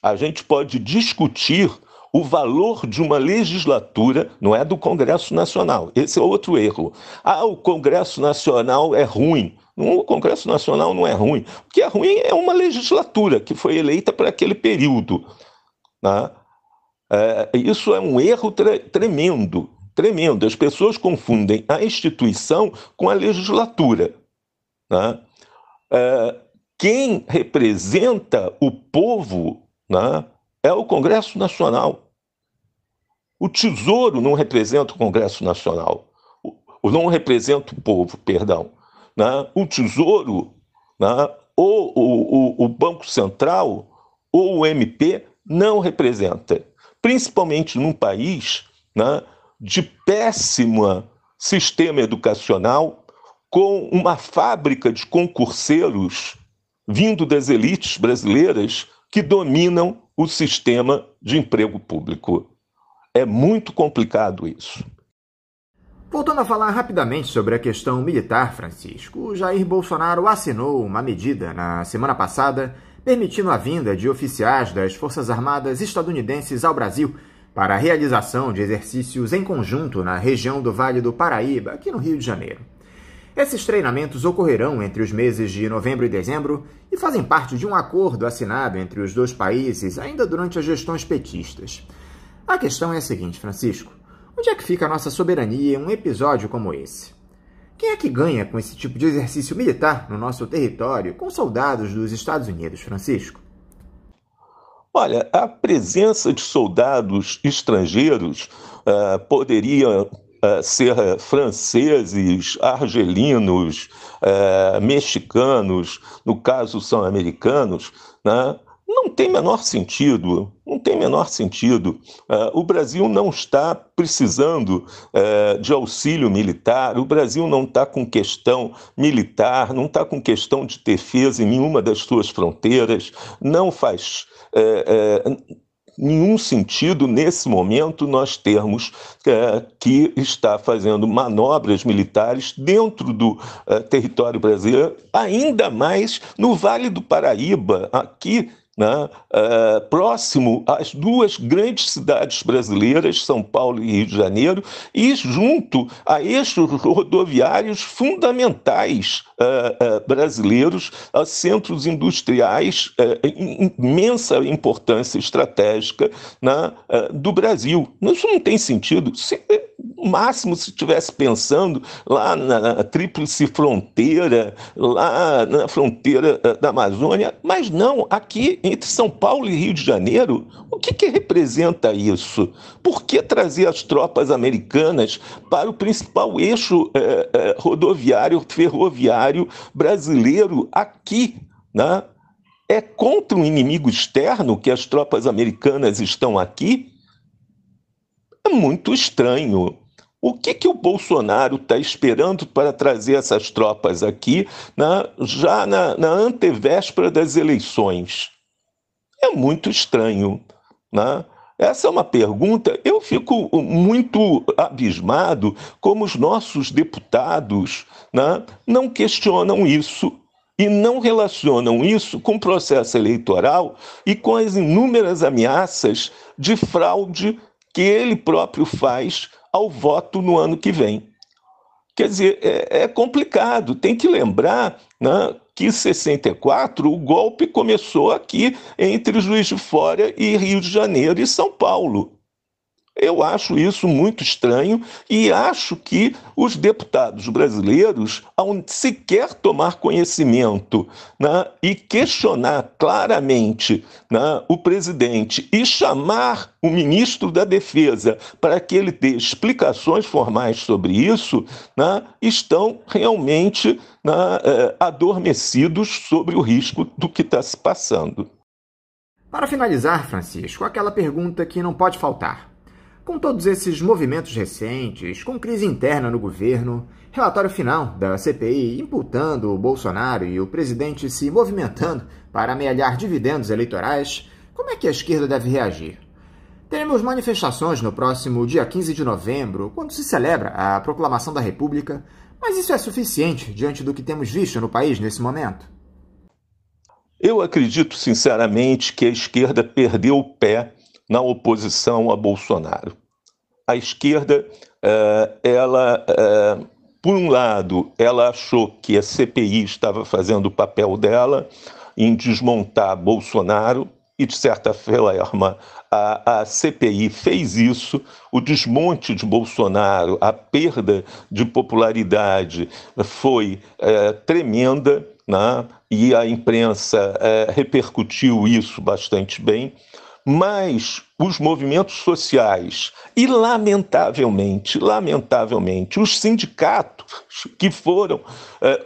A gente pode discutir o valor de uma legislatura, não é do Congresso Nacional. Esse é outro erro. O Congresso Nacional é ruim. O Congresso Nacional não é ruim. O que é ruim é uma legislatura que foi eleita para aquele período. Né? Isso é um erro tremendo, tremendo. As pessoas confundem a instituição com a legislatura. Né? Quem representa o povo, né, é o Congresso Nacional. O Tesouro não representa o Congresso Nacional. Não representa o povo, perdão. Né? O Tesouro, né, ou o Banco Central, ou o MP, não representa. Principalmente num país, né, de péssimo sistema educacional, com uma fábrica de concurseiros vindo das elites brasileiras que dominam o sistema de emprego público. É muito complicado isso. Voltando a falar rapidamente sobre a questão militar, Francisco, o Jair Bolsonaro assinou uma medida na semana passada permitindo a vinda de oficiais das Forças Armadas estadunidenses ao Brasil para a realização de exercícios em conjunto na região do Vale do Paraíba, aqui no Rio de Janeiro. Esses treinamentos ocorrerão entre os meses de novembro e dezembro e fazem parte de um acordo assinado entre os dois países ainda durante as gestões petistas. A questão é a seguinte, Francisco: onde é que fica a nossa soberania em um episódio como esse? Quem é que ganha com esse tipo de exercício militar no nosso território com soldados dos Estados Unidos, Francisco? Olha, a presença de soldados estrangeiros poderia ser franceses, argelinos, mexicanos, no caso são americanos, né? Não tem menor sentido, não tem menor sentido. O Brasil não está precisando de auxílio militar, o Brasil não está com questão militar, não está com questão de defesa em nenhuma das suas fronteiras, não faz nenhum sentido nesse momento nós termos que estar fazendo manobras militares dentro do território brasileiro, ainda mais no Vale do Paraíba, aqui, né, próximo às duas grandes cidades brasileiras, São Paulo e Rio de Janeiro, e junto a eixos rodoviários fundamentais brasileiros, a centros industriais, imensa importância estratégica, né, do Brasil. Isso não tem sentido. No máximo, se estivesse pensando lá na tríplice fronteira, lá na fronteira da Amazônia, mas não, aqui entre São Paulo e Rio de Janeiro, o que representa isso? Por que trazer as tropas americanas para o principal eixo rodoviário, ferroviário brasileiro aqui, né? É contra um inimigo externo que as tropas americanas estão aqui? É muito estranho. O que o Bolsonaro está esperando para trazer essas tropas aqui, né, já na antevéspera das eleições? É muito estranho, né? Essa é uma pergunta. Eu fico muito abismado como os nossos deputados, né, não questionam isso e não relacionam isso com o processo eleitoral e com as inúmeras ameaças de fraude que ele próprio faz ao voto no ano que vem. Quer dizer, é complicado. Tem que lembrar, né, que em 64 o golpe começou aqui entre Juiz de Fora e Rio de Janeiro e São Paulo. Eu acho isso muito estranho e acho que os deputados brasileiros, ao sequer tomar conhecimento, né, e questionar claramente, né, o presidente e chamar o ministro da Defesa para que ele dê explicações formais sobre isso, né, estão realmente, né, adormecidos sobre o risco do que está se passando. Para finalizar, Francisco, aquela pergunta que não pode faltar. Com todos esses movimentos recentes, com crise interna no governo, relatório final da CPI imputando o Bolsonaro e o presidente se movimentando para amealhar dividendos eleitorais, como é que a esquerda deve reagir? Teremos manifestações no próximo dia 15 de novembro, quando se celebra a Proclamação da República, mas isso é suficiente diante do que temos visto no país nesse momento? Eu acredito, sinceramente, que a esquerda perdeu o pé na oposição a Bolsonaro. A esquerda, por um lado, ela achou que a CPI estava fazendo o papel dela em desmontar Bolsonaro e, de certa forma, a CPI fez isso. O desmonte de Bolsonaro, a perda de popularidade foi tremenda, né? E a imprensa repercutiu isso bastante bem. Mas os movimentos sociais e, lamentavelmente, os sindicatos que foram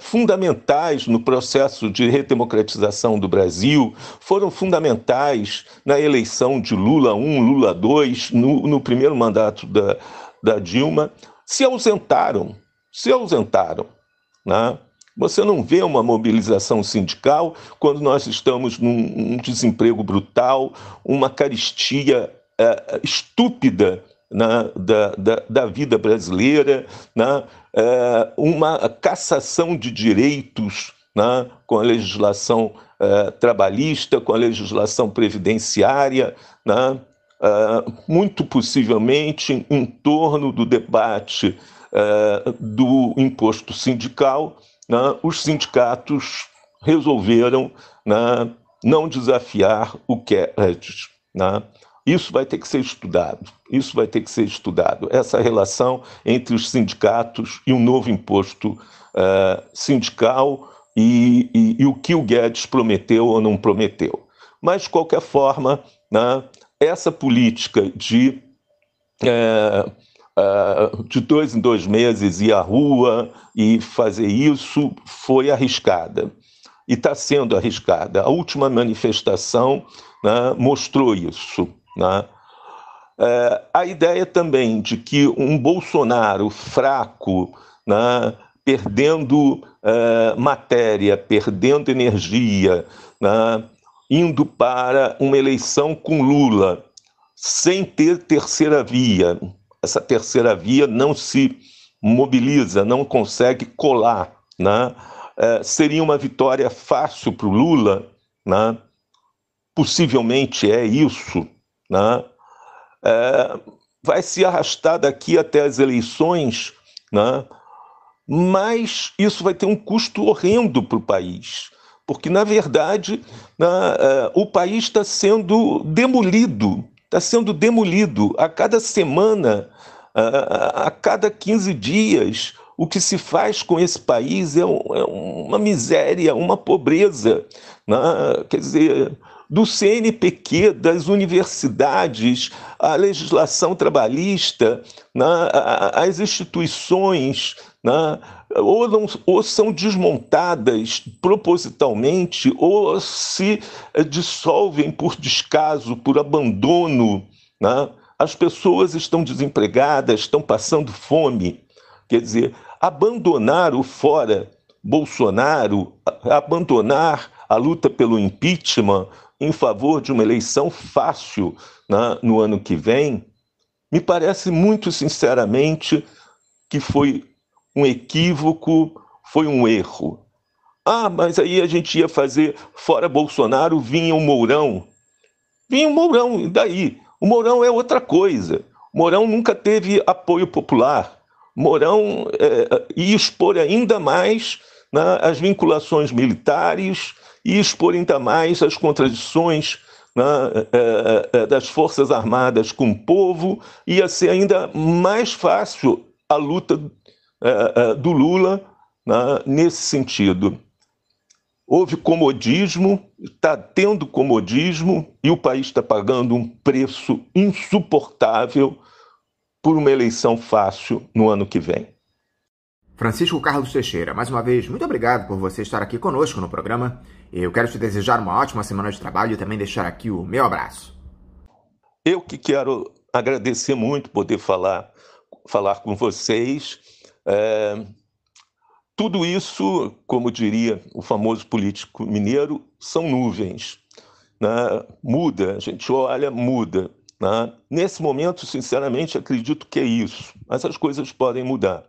fundamentais no processo de redemocratização do Brasil, foram fundamentais na eleição de Lula I, Lula II, no primeiro mandato da Dilma, se ausentaram, né? Você não vê uma mobilização sindical quando nós estamos num desemprego brutal, uma carestia estúpida, né, da vida brasileira, né, uma cassação de direitos, né, com a legislação trabalhista, com a legislação previdenciária, né, muito possivelmente em torno do debate do imposto sindical. Os sindicatos resolveram, né, não desafiar o crédito. Né? Isso vai ter que ser estudado. Essa relação entre os sindicatos e um novo imposto sindical e o que o Guedes prometeu ou não prometeu. Mas, de qualquer forma, né, essa política de 2 em 2 meses ir à rua e fazer isso foi arriscada. E está sendo arriscada. A última manifestação, né, mostrou isso. Né? A ideia também de que um Bolsonaro fraco, né, perdendo matéria, perdendo energia, né, indo para uma eleição com Lula, sem ter terceira via. Essa terceira via não se mobiliza, não consegue colar, né? Seria uma vitória fácil para o Lula, né? Possivelmente é isso, né? Vai se arrastar daqui até as eleições, né? Mas isso vai ter um custo horrendo para o país, porque, na verdade, né, o país está sendo demolido. Está sendo demolido a cada semana, a cada 15 dias. O que se faz com esse país é uma miséria, uma pobreza. Né? Quer dizer, do CNPq, das universidades, a legislação trabalhista, né? As instituições, né? Ou são desmontadas propositalmente, ou se dissolvem por descaso, por abandono. Né? As pessoas estão desempregadas, estão passando fome. Quer dizer, abandonar o fora Bolsonaro, abandonar a luta pelo impeachment, em favor de uma eleição fácil, né, no ano que vem, me parece muito sinceramente que foi um equívoco, foi um erro. Mas aí a gente ia fazer, fora Bolsonaro, vinha o Mourão. Vinha o Mourão, e daí? O Mourão é outra coisa. O Mourão nunca teve apoio popular. O Mourão ia expor ainda mais, né, as vinculações militares, ia expor ainda mais as contradições, né, das Forças Armadas com o povo, ia ser ainda mais fácil a luta do Lula, né, nesse sentido. Houve comodismo, está tendo comodismo, e o país está pagando um preço insuportável por uma eleição fácil no ano que vem. Francisco Carlos Teixeira, mais uma vez, muito obrigado por você estar aqui conosco no programa. Eu quero te desejar uma ótima semana de trabalho e também deixar aqui o meu abraço. Eu que quero agradecer muito poder falar com vocês. Tudo isso, como diria o famoso político mineiro, são nuvens, né? Muda, a gente olha, muda, né? Nesse momento, sinceramente, acredito que é isso, mas as coisas podem mudar.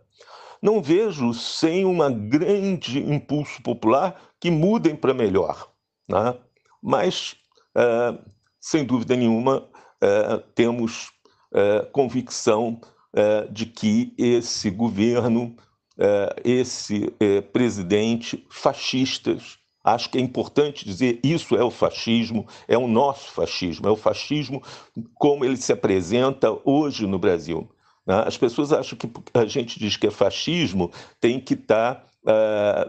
Não vejo sem um grande impulso popular que mudem para melhor, né? Mas, sem dúvida nenhuma, temos convicção de que esse governo, esse presidente, fascistas, acho que é importante dizer, isso é o fascismo, é o nosso fascismo, é o fascismo como ele se apresenta hoje no Brasil. As pessoas acham que a gente diz que é fascismo, tem que estar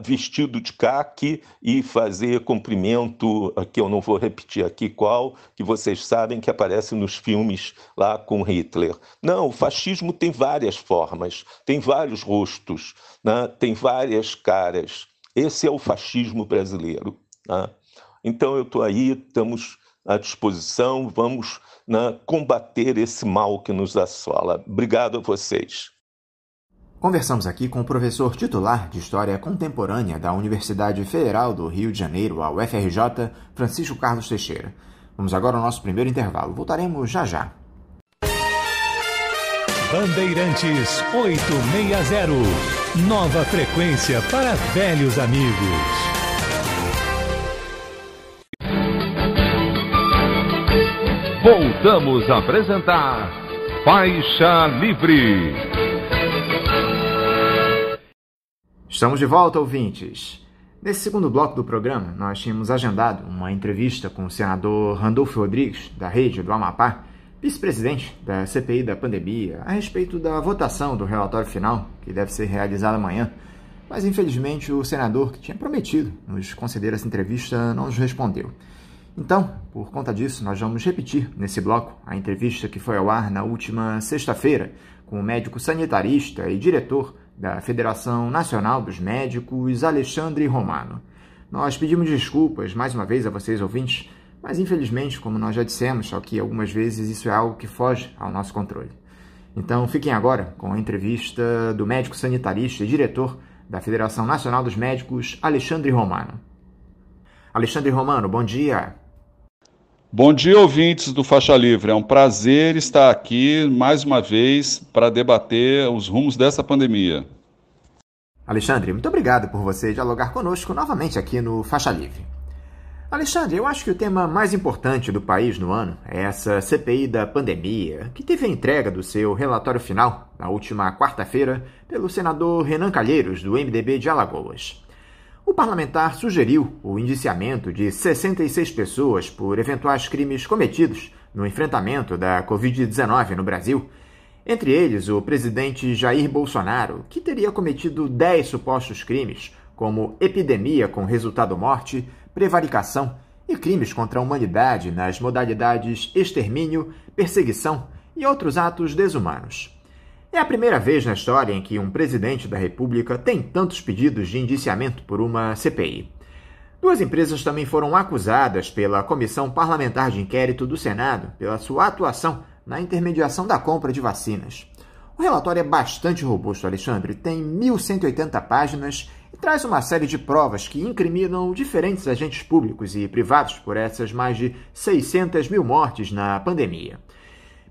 vestido de caque e fazer cumprimento, que eu não vou repetir aqui qual, que vocês sabem que aparece nos filmes lá com Hitler. Não, o fascismo tem várias formas, tem vários rostos, né? Tem várias caras. Esse é o fascismo brasileiro, né? Então eu estou aí, estamos à disposição, vamos, né, combater esse mal que nos assola. Obrigado a vocês. Conversamos aqui com o professor titular de História Contemporânea da Universidade Federal do Rio de Janeiro, a UFRJ, Francisco Carlos Teixeira. Vamos agora ao nosso primeiro intervalo. Voltaremos já já. Bandeirantes 860. Nova frequência para velhos amigos. Voltamos a apresentar Faixa Livre. Estamos de volta, ouvintes. Nesse segundo bloco do programa, nós tínhamos agendado uma entrevista com o senador Randolfo Rodrigues, da Rede do Amapá, vice-presidente da CPI da pandemia, a respeito da votação do relatório final, que deve ser realizada amanhã. Mas, infelizmente, o senador que tinha prometido nos conceder essa entrevista não nos respondeu. Então, por conta disso, nós vamos repetir nesse bloco a entrevista que foi ao ar na última sexta-feira com o médico sanitarista e diretor da Federação Nacional dos Médicos, Alexandre Romano. Nós pedimos desculpas mais uma vez a vocês, ouvintes, mas infelizmente, como nós já dissemos, só que algumas vezes isso é algo que foge ao nosso controle. Então fiquem agora com a entrevista do médico sanitarista e diretor da Federação Nacional dos Médicos, Alexandre Romano. Alexandre Romano, bom dia. Bom dia, ouvintes do Faixa Livre. É um prazer estar aqui mais uma vez para debater os rumos dessa pandemia. Alexandre, muito obrigado por você dialogar conosco novamente aqui no Faixa Livre. Alexandre, eu acho que o tema mais importante do país no ano é essa CPI da pandemia, que teve a entrega do seu relatório final na última quarta-feira pelo senador Renan Calheiros, do MDB de Alagoas. O parlamentar sugeriu o indiciamento de 66 pessoas por eventuais crimes cometidos no enfrentamento da Covid-19 no Brasil, entre eles o presidente Jair Bolsonaro, que teria cometido 10 supostos crimes, como epidemia com resultado morte, prevaricação e crimes contra a humanidade nas modalidades extermínio, perseguição e outros atos desumanos. É a primeira vez na história em que um presidente da República tem tantos pedidos de indiciamento por uma CPI. Duas empresas também foram acusadas pela Comissão Parlamentar de Inquérito do Senado pela sua atuação na intermediação da compra de vacinas. O relatório é bastante robusto, Alexandre, tem 1.180 páginas e traz uma série de provas que incriminam diferentes agentes públicos e privados por essas mais de 600 mil mortes na pandemia.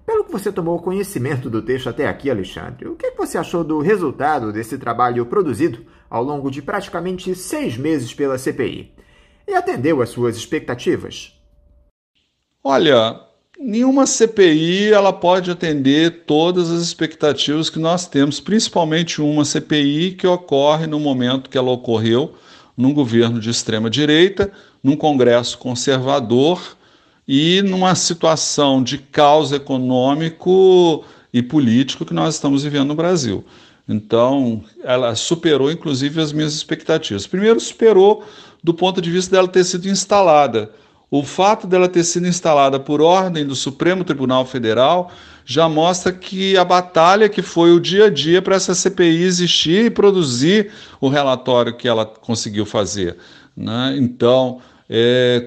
Pelo que você tomou conhecimento do texto até aqui, Alexandre, o que você achou do resultado desse trabalho produzido ao longo de praticamente 6 meses pela CPI? E atendeu às suas expectativas? Olha, nenhuma CPI ela pode atender todas as expectativas que nós temos, principalmente uma CPI que ocorre no momento que ela ocorreu, num governo de extrema-direita, num Congresso conservador e numa situação de caos econômico e político que nós estamos vivendo no Brasil. Então, ela superou, inclusive, as minhas expectativas. Primeiro, superou do ponto de vista dela ter sido instalada. O fato dela ter sido instalada por ordem do Supremo Tribunal Federal já mostra que a batalha que foi o dia a dia para essa CPI existir e produzir o relatório que ela conseguiu fazer, né? Então,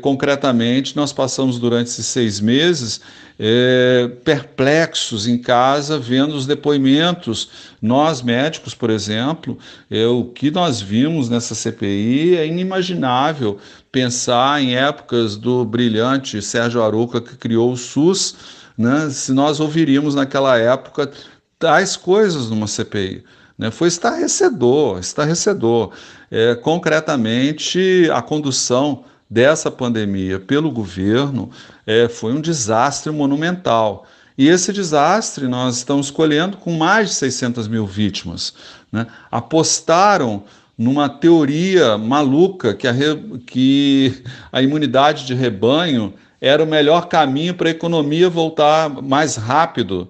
concretamente, nós passamos durante esses 6 meses perplexos em casa, vendo os depoimentos. Nós, médicos, por exemplo, o que nós vimos nessa CPI é inimaginável pensar em épocas do brilhante Sérgio Arouca, que criou o SUS, né, se nós ouviríamos naquela época tais coisas numa CPI. Né? Foi estarrecedor. Concretamente, a condução dessa pandemia pelo governo foi um desastre monumental. E esse desastre nós estamos colhendo com mais de 600 mil vítimas, né? Apostaram numa teoria maluca que a imunidade de rebanho era o melhor caminho para a economia voltar mais rápido.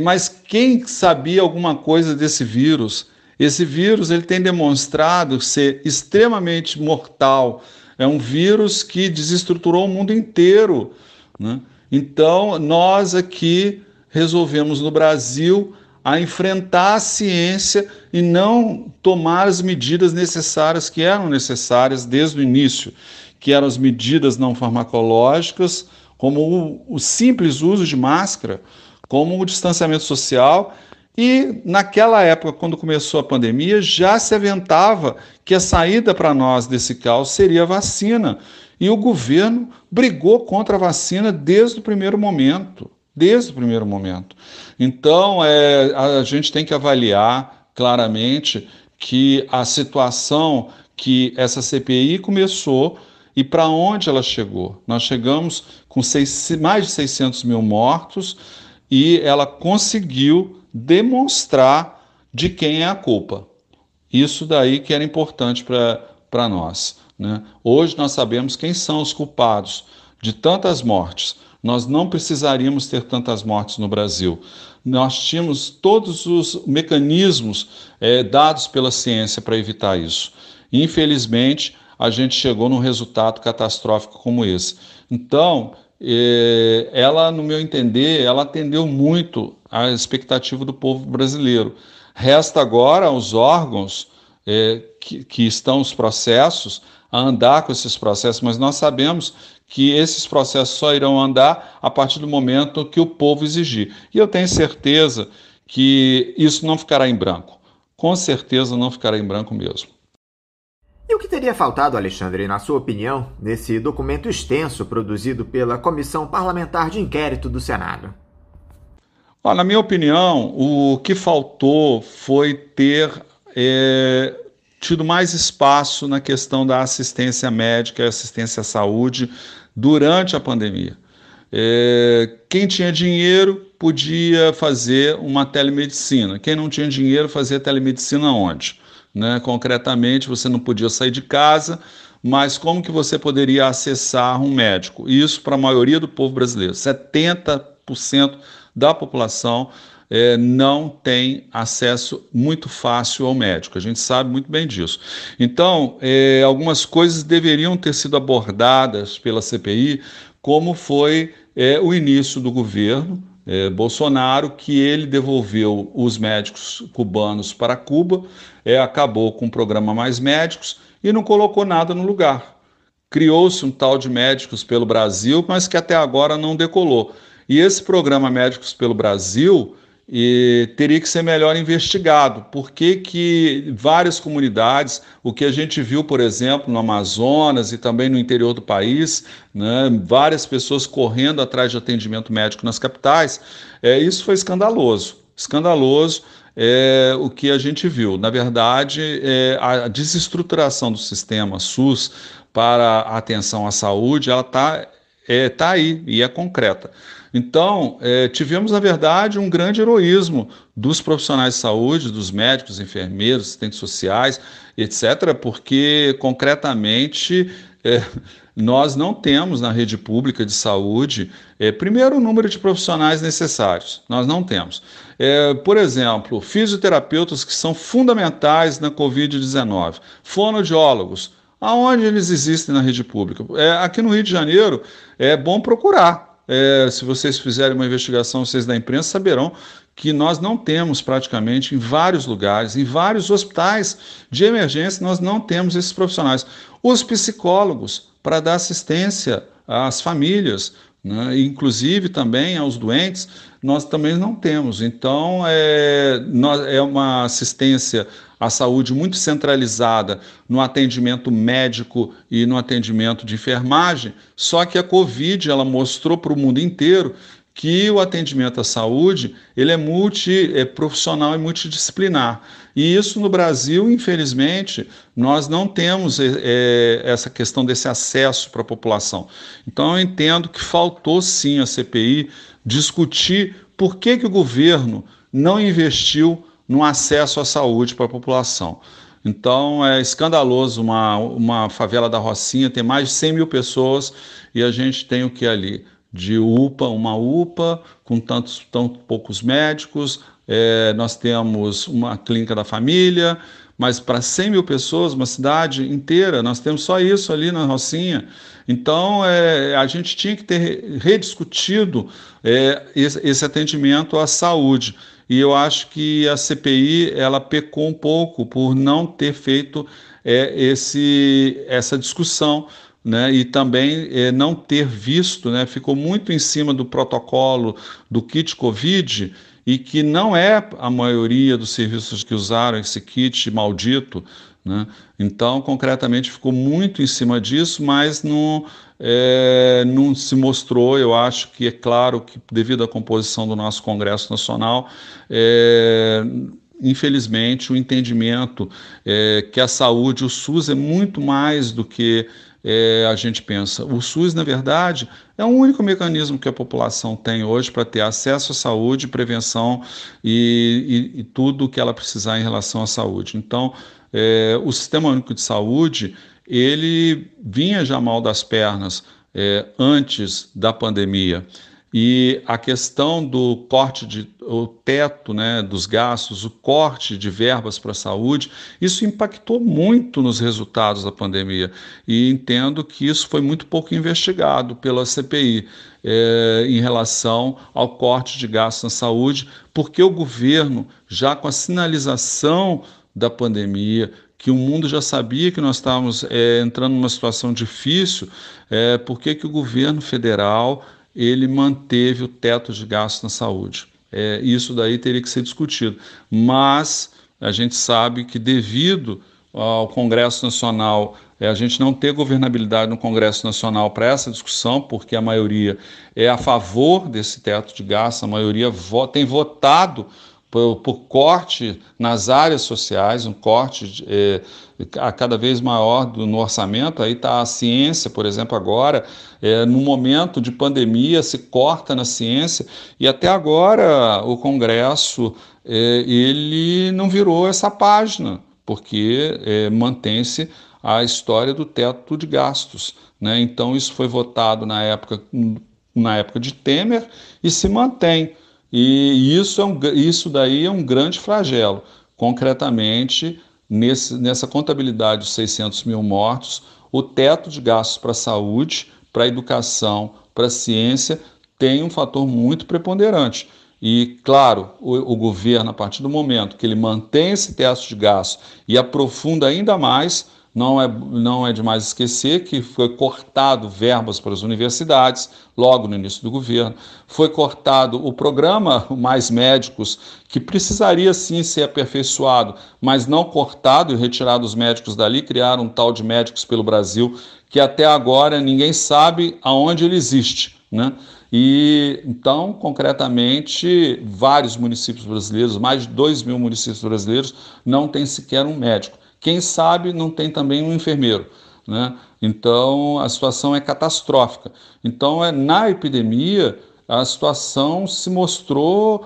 Mas quem sabia alguma coisa desse vírus? Esse vírus ele tem demonstrado ser extremamente mortal. É um vírus que desestruturou o mundo inteiro, né? Então, nós aqui resolvemos no Brasil a enfrentar a ciência e não tomar as medidas necessárias que eram necessárias desde o início, que eram as medidas não farmacológicas, como o simples uso de máscara, como o distanciamento social. E naquela época, quando começou a pandemia, já se aventava que a saída para nós desse caos seria a vacina. E o governo brigou contra a vacina desde o primeiro momento. Então, a gente tem que avaliar claramente que a situação que essa CPI começou e para onde ela chegou. Nós chegamos com mais de 600 mil mortos e ela conseguiu demonstrar de quem é a culpa. Isso daí que era importante para nós, né? Hoje nós sabemos quem são os culpados de tantas mortes. Nós não precisaríamos ter tantas mortes no Brasil. Nós tínhamos todos os mecanismos dados pela ciência para evitar isso. Infelizmente, a gente chegou num resultado catastrófico como esse. Então, ela, no meu entender, ela atendeu muito à expectativa do povo brasileiro. Resta agora aos órgãos que estão os processos a andar com esses processos, mas nós sabemos que esses processos só irão andar a partir do momento que o povo exigir. E eu tenho certeza que isso não ficará em branco. Com certeza não ficará em branco mesmo. E o que teria faltado, Alexandre, na sua opinião, nesse documento extenso produzido pela Comissão Parlamentar de Inquérito do Senado? Na minha opinião, o que faltou foi ter tido mais espaço na questão da assistência médica e assistência à saúde durante a pandemia. Quem tinha dinheiro podia fazer uma telemedicina. Quem não tinha dinheiro fazia telemedicina onde? Né? Concretamente, você não podia sair de casa, mas como que você poderia acessar um médico? Isso para a maioria do povo brasileiro. 70% da população não tem acesso muito fácil ao médico. A gente sabe muito bem disso. Então, algumas coisas deveriam ter sido abordadas pela CPI, como foi o início do governo Bolsonaro, que ele devolveu os médicos cubanos para Cuba, acabou com o programa Mais Médicos e não colocou nada no lugar. Criou-se um tal de Médicos pelo Brasil, mas que até agora não decolou. E esse programa Médicos pelo Brasil, teria que ser melhor investigado. Por que que várias comunidades, o que a gente viu, por exemplo, no Amazonas e também no interior do país, né, várias pessoas correndo atrás de atendimento médico nas capitais, isso foi escandaloso. Escandaloso o que a gente viu. Na verdade, a desestruturação do sistema SUS para a atenção à saúde, ela está aí e é concreta. Então, tivemos, na verdade, um grande heroísmo dos profissionais de saúde, dos médicos, enfermeiros, assistentes sociais, etc., porque, concretamente, nós não temos na rede pública de saúde, primeiro, o número de profissionais necessários. Nós não temos. Por exemplo, fisioterapeutas que são fundamentais na Covid-19, fonoaudiólogos, aonde eles existem na rede pública? Aqui no Rio de Janeiro, é bom procurar. Se vocês fizerem uma investigação, vocês da imprensa saberão que nós não temos praticamente em vários lugares, em vários hospitais de emergência, nós não temos esses profissionais. Os psicólogos, para dar assistência às famílias, né, inclusive também aos doentes, nós também não temos. Então, é uma assistência à saúde muito centralizada no atendimento médico e no atendimento de enfermagem, só que a Covid ela mostrou para o mundo inteiro que o atendimento à saúde ele é multiprofissional e multidisciplinar. E isso no Brasil, infelizmente, nós não temos essa questão desse acesso para a população. Então eu entendo que faltou sim a CPI discutir por que o governo não investiu no acesso à saúde para a população. Então é escandaloso uma favela da Rocinha ter mais de 100 mil pessoas e a gente tem o que ali? De uma UPA com tão poucos médicos, nós temos uma clínica da família, mas para 100 mil pessoas, uma cidade inteira, nós temos só isso ali na Rocinha. Então, a gente tinha que ter rediscutido esse atendimento à saúde. E eu acho que a CPI ela pecou um pouco por não ter feito essa discussão, né, e também não ter visto, né, ficou muito em cima do protocolo do kit Covid e que não é a maioria dos serviços que usaram esse kit maldito, né? Então, concretamente, ficou muito em cima disso, mas não se mostrou. Eu acho que é claro que, devido à composição do nosso Congresso Nacional, infelizmente, o entendimento que a saúde, o SUS é muito mais do que a gente pensa. O SUS, na verdade, é o único mecanismo que a população tem hoje para ter acesso à saúde, prevenção e tudo o que ela precisar em relação à saúde. Então, o Sistema Único de Saúde, ele vinha já mal das pernas antes da pandemia. E a questão do corte o teto, né, dos gastos, o corte de verbas para a saúde, isso impactou muito nos resultados da pandemia. E entendo que isso foi muito pouco investigado pela CPI em relação ao corte de gastos na saúde, porque o governo, já com a sinalização da pandemia, que o mundo já sabia que nós estávamos entrando numa situação difícil, por que o governo federal ele manteve o teto de gastos na saúde? Isso daí teria que ser discutido, mas a gente sabe que devido ao Congresso Nacional, a gente não ter governabilidade no Congresso Nacional para essa discussão, porque a maioria é a favor desse teto de gastos, a maioria tem votado por corte nas áreas sociais, um corte a cada vez maior no orçamento. Aí está a ciência, por exemplo, agora, no momento de pandemia, se corta na ciência, e até agora o Congresso ele não virou essa página, porque mantém-se a história do teto de gastos, né? Então isso foi votado na época de Temer e se mantém. E isso daí é um grande flagelo. Concretamente, nessa contabilidade de 600 mil mortos, o teto de gastos para a saúde, para a educação, para a ciência, tem um fator muito preponderante. E, claro, o governo, a partir do momento que ele mantém esse teto de gastos e aprofunda ainda mais, Não é demais esquecer que foi cortado verbas para as universidades, logo no início do governo, foi cortado o programa Mais Médicos, que precisaria sim ser aperfeiçoado, mas não cortado e retirado os médicos dali, criaram um tal de Médicos pelo Brasil, que até agora ninguém sabe aonde ele existe, né? E então, concretamente, vários municípios brasileiros, mais de 2.000 municípios brasileiros, não têm sequer um médico. Quem sabe não tem também um enfermeiro, né? Então a situação é catastrófica. Então na epidemia a situação se mostrou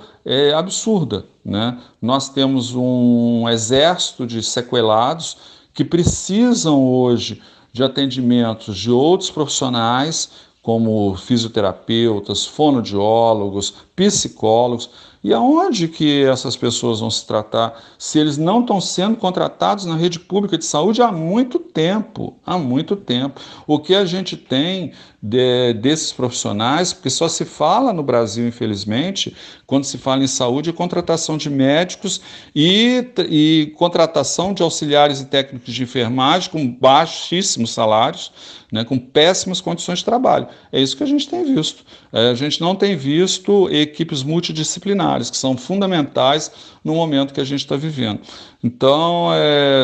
absurda, né? Nós temos um exército de sequelados que precisam hoje de atendimentos de outros profissionais, como fisioterapeutas, fonoaudiólogos, psicólogos. E aonde que essas pessoas vão se tratar se eles não estão sendo contratados na rede pública de saúde há muito tempo? Há muito tempo. O que a gente tem desses profissionais, porque só se fala no Brasil, infelizmente, quando se fala em saúde, contratação de médicos e contratação de auxiliares e técnicos de enfermagem com baixíssimos salários, né, com péssimas condições de trabalho. É isso que a gente tem visto. A gente não tem visto equipes multidisciplinares, que são fundamentais no momento que a gente está vivendo. Então,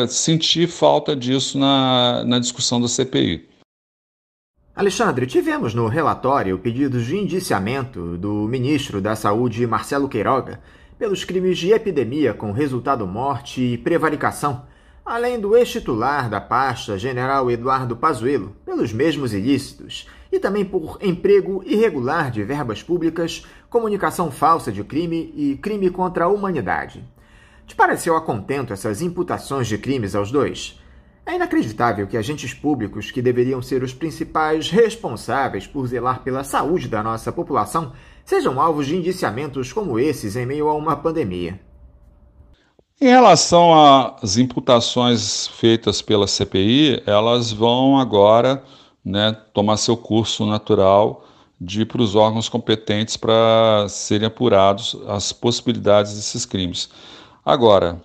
senti falta disso na discussão da CPI. Alexandre, tivemos no relatório pedidos de indiciamento do ministro da Saúde, Marcelo Queiroga, pelos crimes de epidemia com resultado morte e prevaricação, além do ex-titular da pasta, general Eduardo Pazuello, pelos mesmos ilícitos, e também por emprego irregular de verbas públicas, comunicação falsa de crime e crime contra a humanidade. Te pareceu a contento essas imputações de crimes aos dois? É inacreditável que agentes públicos, que deveriam ser os principais responsáveis por zelar pela saúde da nossa população, sejam alvos de indiciamentos como esses em meio a uma pandemia. Em relação às imputações feitas pela CPI, elas vão agora, né, tomar seu curso natural de ir para os órgãos competentes para serem apurados as possibilidades desses crimes. Agora,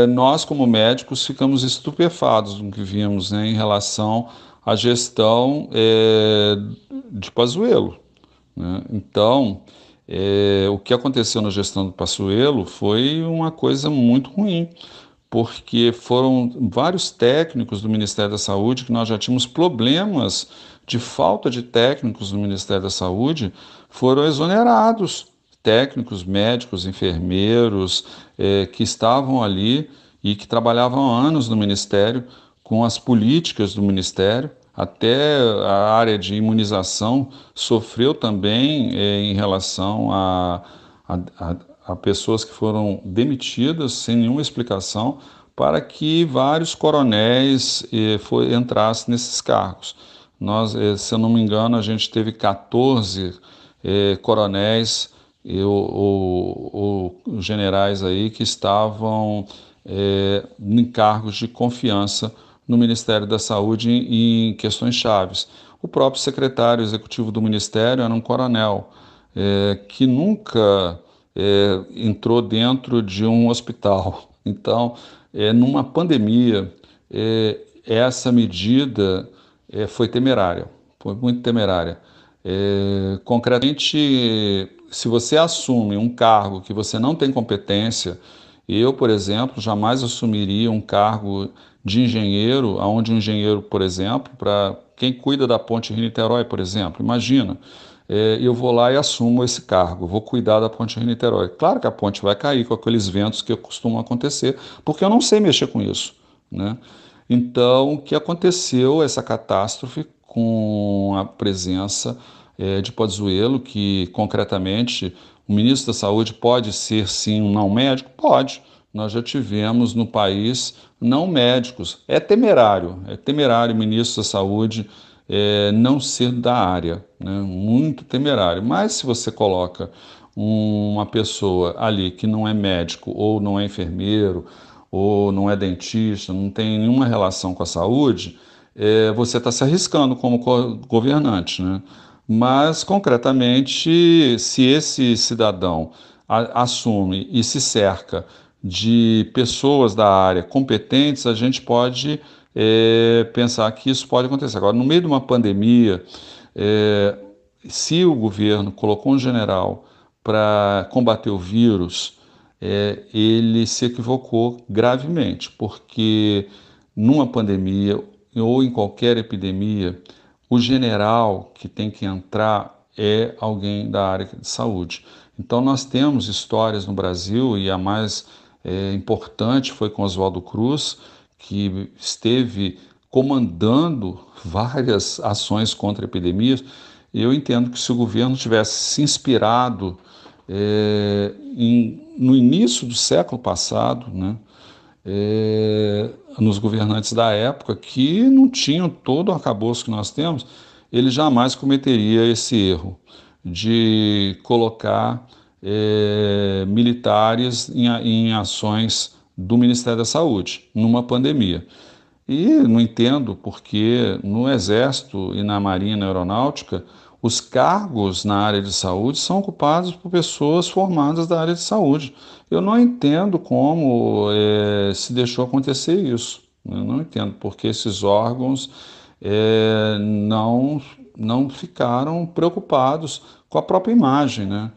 nós como médicos ficamos estupefatos no que vimos, né, em relação à gestão de Pazuello, né? Então, o que aconteceu na gestão do Pazuello foi uma coisa muito ruim, porque foram vários técnicos do Ministério da Saúde que nós já tínhamos problemas de falta de técnicos no Ministério da Saúde, foram exonerados. Técnicos, médicos, enfermeiros que estavam ali e que trabalhavam há anos no Ministério, com as políticas do Ministério, até a área de imunização sofreu também em relação a pessoas que foram demitidas sem nenhuma explicação para que vários coronéis entrassem nesses cargos. Nós, se eu não me engano, a gente teve 14 coronéis ou generais aí que estavam em cargos de confiança no Ministério da Saúde em questões chaves. O próprio secretário executivo do Ministério era um coronel que nunca entrou dentro de um hospital. Então, numa pandemia, essa medida foi temerária, foi muito temerária. Concretamente, se você assume um cargo que você não tem competência, eu, por exemplo, jamais assumiria um cargo de engenheiro, onde um engenheiro, por exemplo, para quem cuida da ponte Rio-Niterói, por exemplo, imagina, eu vou lá e assumo esse cargo, vou cuidar da ponte Rio-Niterói. Claro que a ponte vai cair com aqueles ventos que costumam acontecer, porque eu não sei mexer com isso, né? Então, o que aconteceu, essa catástrofe, com a presença de Pazuello, que concretamente o ministro da Saúde pode ser sim um não médico? Pode. Nós já tivemos no país não médicos. É temerário o ministro da Saúde não ser da área, né? Muito temerário. Mas se você coloca uma pessoa ali que não é médico, ou não é enfermeiro, ou não é dentista, não tem nenhuma relação com a saúde, você está se arriscando como governante, né? Mas, concretamente, se esse cidadão assume e se cerca de pessoas da área competentes, a gente pode pensar que isso pode acontecer. Agora, no meio de uma pandemia, se o governo colocou um general para combater o vírus, ele se equivocou gravemente, porque numa pandemia ou em qualquer epidemia, o general que tem que entrar é alguém da área de saúde. Então nós temos histórias no Brasil, e a mais importante foi com Oswaldo Cruz, que esteve comandando várias ações contra epidemias. Eu entendo que se o governo tivesse se inspirado no início do século passado, né, nos governantes da época, que não tinham todo o arcabouço que nós temos, ele jamais cometeria esse erro de colocar militares em ações do Ministério da Saúde numa pandemia. E não entendo porque no Exército e na Marinha e na Aeronáutica os cargos na área de saúde são ocupados por pessoas formadas da área de saúde. Eu não entendo como se deixou acontecer isso. Eu não entendo porque esses órgãos não ficaram preocupados com a própria imagem, né?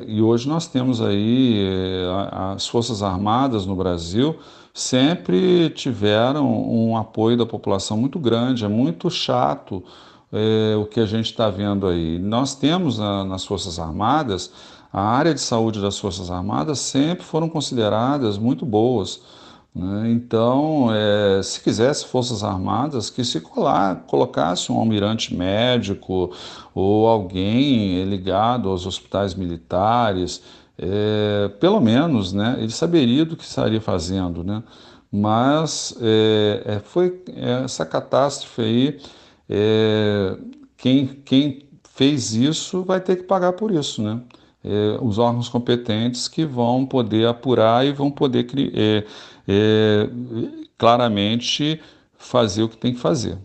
E hoje nós temos aí as Forças Armadas no Brasil sempre tiveram um apoio da população muito grande. É muito chato o que a gente está vendo aí. Nós temos nas Forças Armadas, a área de saúde das Forças Armadas sempre foram consideradas muito boas, né? Então, se quisesse Forças Armadas, que se colocasse um almirante médico ou alguém ligado aos hospitais militares, pelo menos, né, ele saberia do que estaria fazendo, né? Mas foi essa catástrofe aí, quem fez isso vai ter que pagar por isso, né? Os órgãos competentes que vão poder apurar e vão poder claramente fazer o que tem que fazer.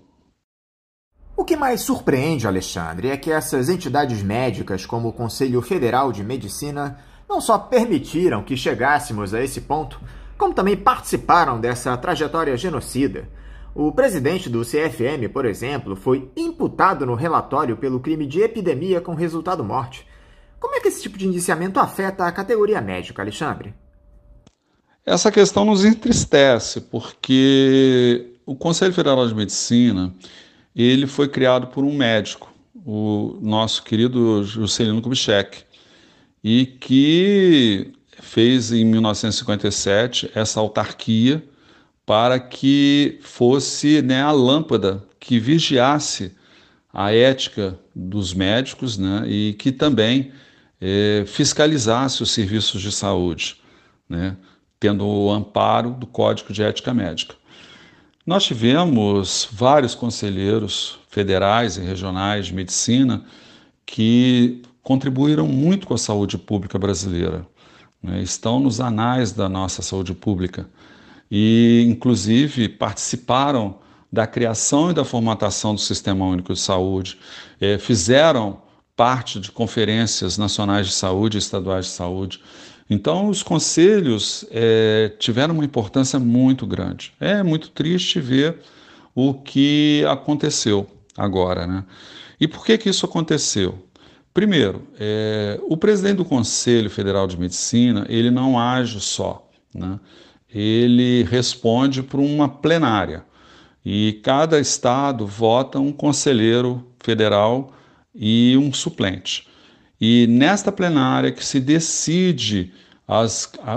O que mais surpreende, Alexandre, é que essas entidades médicas, como o Conselho Federal de Medicina, não só permitiram que chegássemos a esse ponto, como também participaram dessa trajetória genocida. O presidente do CFM, por exemplo, foi imputado no relatório pelo crime de epidemia com resultado morte. Como é que esse tipo de indiciamento afeta a categoria médica, Alexandre? Essa questão nos entristece, porque o Conselho Federal de Medicina, ele foi criado por um médico, o nosso querido Juscelino Kubitschek, e que fez em 1957 essa autarquia para que fosse, né, a lâmpada que vigiasse a ética dos médicos, né, e que também fiscalizasse os serviços de saúde, né, tendo o amparo do Código de Ética Médica. Nós tivemos vários conselheiros federais e regionais de medicina que contribuíram muito com a saúde pública brasileira, né, estão nos anais da nossa saúde pública e, inclusive, participaram da criação e da formatação do Sistema Único de Saúde, fizeram parte de conferências nacionais de saúde e estaduais de saúde. Então, os conselhos tiveram uma importância muito grande. É muito triste ver o que aconteceu agora, né? E por que isso aconteceu? Primeiro, o presidente do Conselho Federal de Medicina, ele não age só, né? Ele responde por uma plenária. E cada estado vota um conselheiro federal e um suplente. E nesta plenária que se decide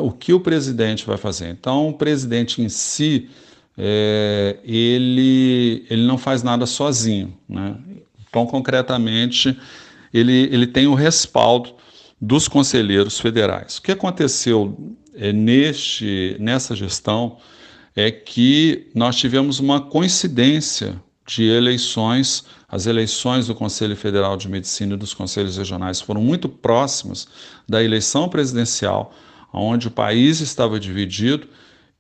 o que o presidente vai fazer. Então, o presidente em si, ele não faz nada sozinho, né? Então, concretamente, ele tem o respaldo dos conselheiros federais. O que aconteceu nessa gestão é que nós tivemos uma coincidência de eleições. As eleições do Conselho Federal de Medicina e dos conselhos regionais foram muito próximas da eleição presidencial, onde o país estava dividido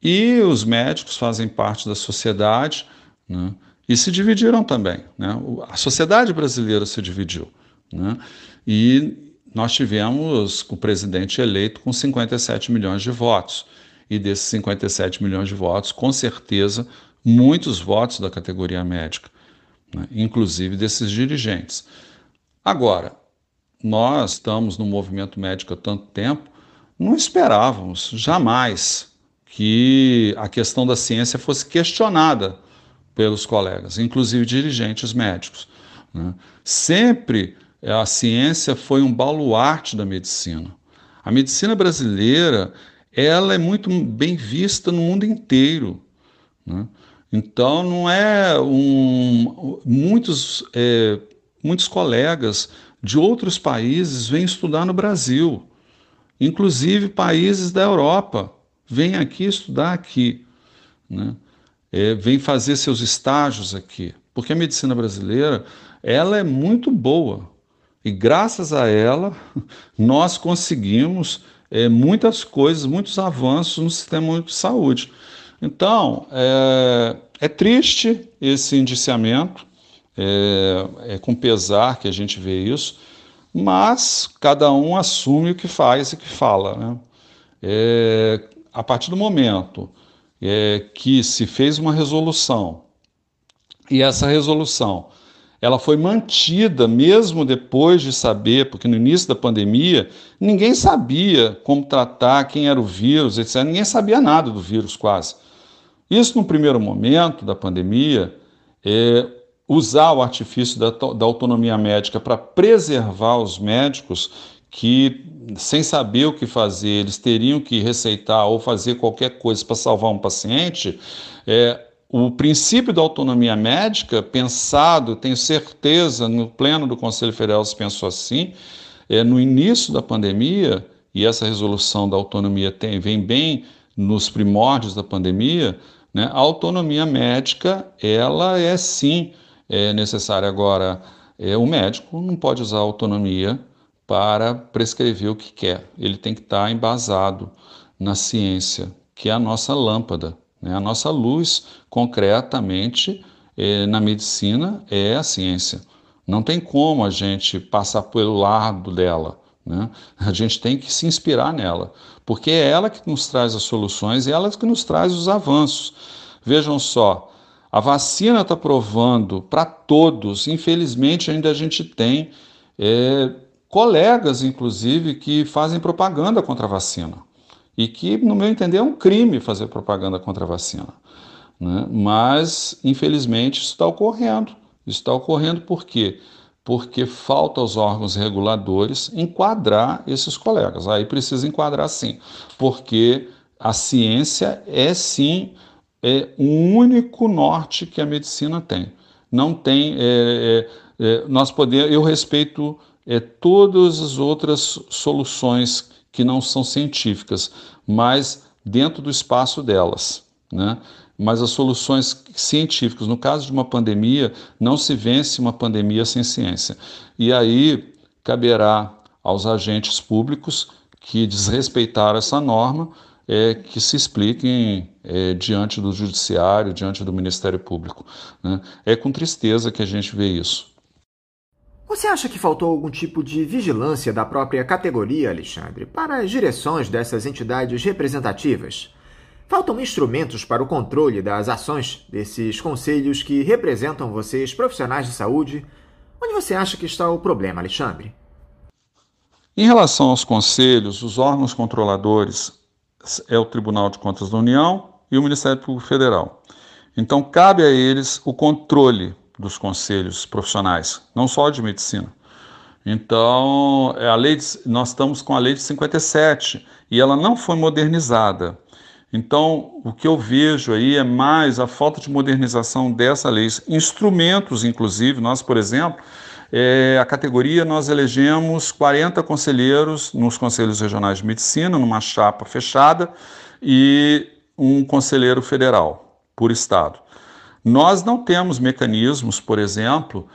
e os médicos fazem parte da sociedade, né, e se dividiram também, né? A sociedade brasileira se dividiu, né? E nós tivemos o presidente eleito com 57 milhões de votos. E desses 57 milhões de votos, com certeza, muitos votos da categoria médica, né, inclusive desses dirigentes. Agora, nós estamos no movimento médico há tanto tempo, não esperávamos jamais que a questão da ciência fosse questionada pelos colegas, inclusive dirigentes médicos, né? Sempre a ciência foi um baluarte da medicina. A medicina brasileira, ela é muito bem vista no mundo inteiro, né? Então, não é muitos colegas de outros países vêm estudar no Brasil, inclusive países da Europa, vêm aqui estudar aqui, né? Vêm fazer seus estágios aqui, porque a medicina brasileira, ela é muito boa, e graças a ela nós conseguimos muitas coisas, muitos avanços no sistema único de saúde. Então, é triste esse indiciamento, é com pesar que a gente vê isso, mas cada um assume o que faz e o que fala, né? A partir do momento que se fez uma resolução, e essa resolução ela foi mantida mesmo depois de saber, porque no início da pandemia ninguém sabia como tratar, quem era o vírus, etc. Ninguém sabia nada do vírus quase. Isso no primeiro momento da pandemia, usar o artifício da autonomia médica para preservar os médicos que, sem saber o que fazer, eles teriam que receitar ou fazer qualquer coisa para salvar um paciente. O princípio da autonomia médica, pensado, tenho certeza, no pleno do Conselho Federal se pensou assim, no início da pandemia, e essa resolução da autonomia vem bem nos primórdios da pandemia, né, a autonomia médica, ela é sim necessária. Agora, o médico não pode usar a autonomia para prescrever o que quer, ele tem que estar embasado na ciência, que é a nossa lâmpada. A nossa luz, concretamente, na medicina, é a ciência. Não tem como a gente passar pelo lado dela, né? A gente tem que se inspirar nela, porque é ela que nos traz as soluções e ela que nos traz os avanços. Vejam só, a vacina está provando para todos, infelizmente ainda a gente tem colegas, inclusive, que fazem propaganda contra a vacina. E que, no meu entender, é um crime fazer propaganda contra a vacina, né? Mas, infelizmente, isso está ocorrendo. Isso está ocorrendo por quê? Porque falta aos órgãos reguladores enquadrar esses colegas. Aí precisa enquadrar sim, porque a ciência é sim o único norte que a medicina tem. Não tem... eu respeito todas as outras soluções que não são científicas, mas dentro do espaço delas, né? Mas as soluções científicas, no caso de uma pandemia, não se vence uma pandemia sem ciência. E aí caberá aos agentes públicos que desrespeitaram essa norma, que se expliquem diante do Judiciário, diante do Ministério Público, né? É com tristeza que a gente vê isso. Você acha que faltou algum tipo de vigilância da própria categoria, Alexandre, para as direções dessas entidades representativas? Faltam instrumentos para o controle das ações desses conselhos que representam vocês, profissionais de saúde? Onde você acha que está o problema, Alexandre? Em relação aos conselhos, os órgãos controladores é o Tribunal de Contas da União e o Ministério Público Federal. Então, cabe a eles o controle dos conselhos profissionais, não só de medicina. Então, nós estamos com a lei de 57 e ela não foi modernizada. Então, o que eu vejo aí é mais a falta de modernização dessa lei. Instrumentos, inclusive, nós, por exemplo, a categoria, nós elegemos 40 conselheiros nos conselhos regionais de medicina, numa chapa fechada, e um conselheiro federal, por estado. Nós não temos mecanismos, por exemplo,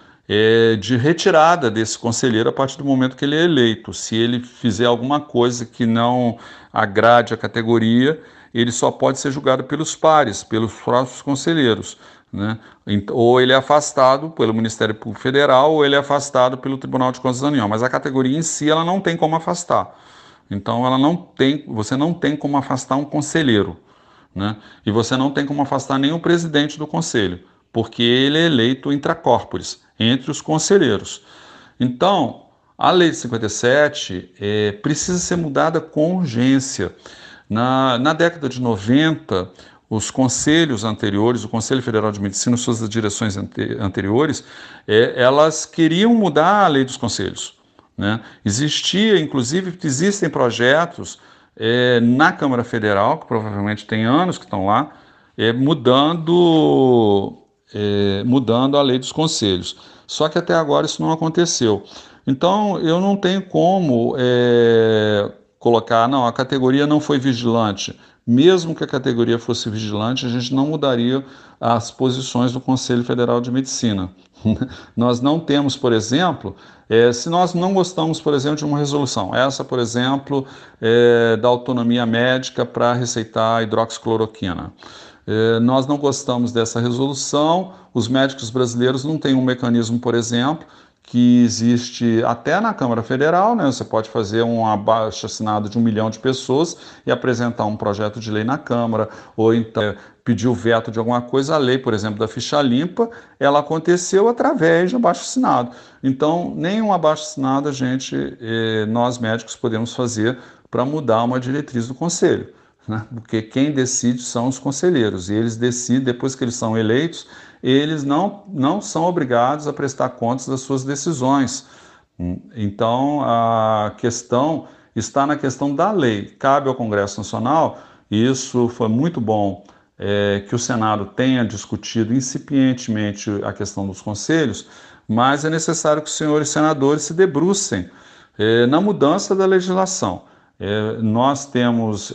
de retirada desse conselheiro a partir do momento que ele é eleito. Se ele fizer alguma coisa que não agrade a categoria, ele só pode ser julgado pelos pares, pelos próprios conselheiros, né? Ou ele é afastado pelo Ministério Público Federal, ou ele é afastado pelo Tribunal de Contas da União. Mas a categoria em si, ela não tem como afastar. Então, você não tem como afastar um conselheiro, né? E você não tem como afastar nenhum presidente do conselho, porque ele é eleito intra corporis, entre os conselheiros. Então, a lei de 57 precisa ser mudada com urgência. Na década de 90, os conselhos anteriores, o Conselho Federal de Medicina, suas direções anteriores, elas queriam mudar a lei dos conselhos, né? Existem projetos na Câmara Federal, que provavelmente tem anos que estão lá, mudando a lei dos conselhos. Só que até agora isso não aconteceu. Então, eu não tenho como colocar, não, a categoria não foi vigilante. Mesmo que a categoria fosse vigilante, a gente não mudaria as posições do Conselho Federal de Medicina. Nós não temos, por exemplo, se nós não gostamos, por exemplo, de uma resolução, essa, por exemplo, da autonomia médica para receitar hidroxicloroquina. Nós não gostamos dessa resolução, os médicos brasileiros não têm um mecanismo, por exemplo, que existe até na Câmara Federal, né? Você pode fazer um abaixo-assinado de 1 milhão de pessoas e apresentar um projeto de lei na Câmara, ou então pedir o veto de alguma coisa. A lei, por exemplo, da ficha limpa, ela aconteceu através de abaixo-assinado. Então, nenhum abaixo-assinado nós médicos podemos fazer para mudar uma diretriz do Conselho, né? Porque quem decide são os conselheiros, e eles decidem, depois que eles são eleitos, eles não são obrigados a prestar contas das suas decisões. Então, a questão está na questão da lei. Cabe ao Congresso Nacional, e isso foi muito bom, que o Senado tenha discutido incipientemente a questão dos conselhos, mas é necessário que os senhores senadores se debrucem na mudança da legislação. Nós temos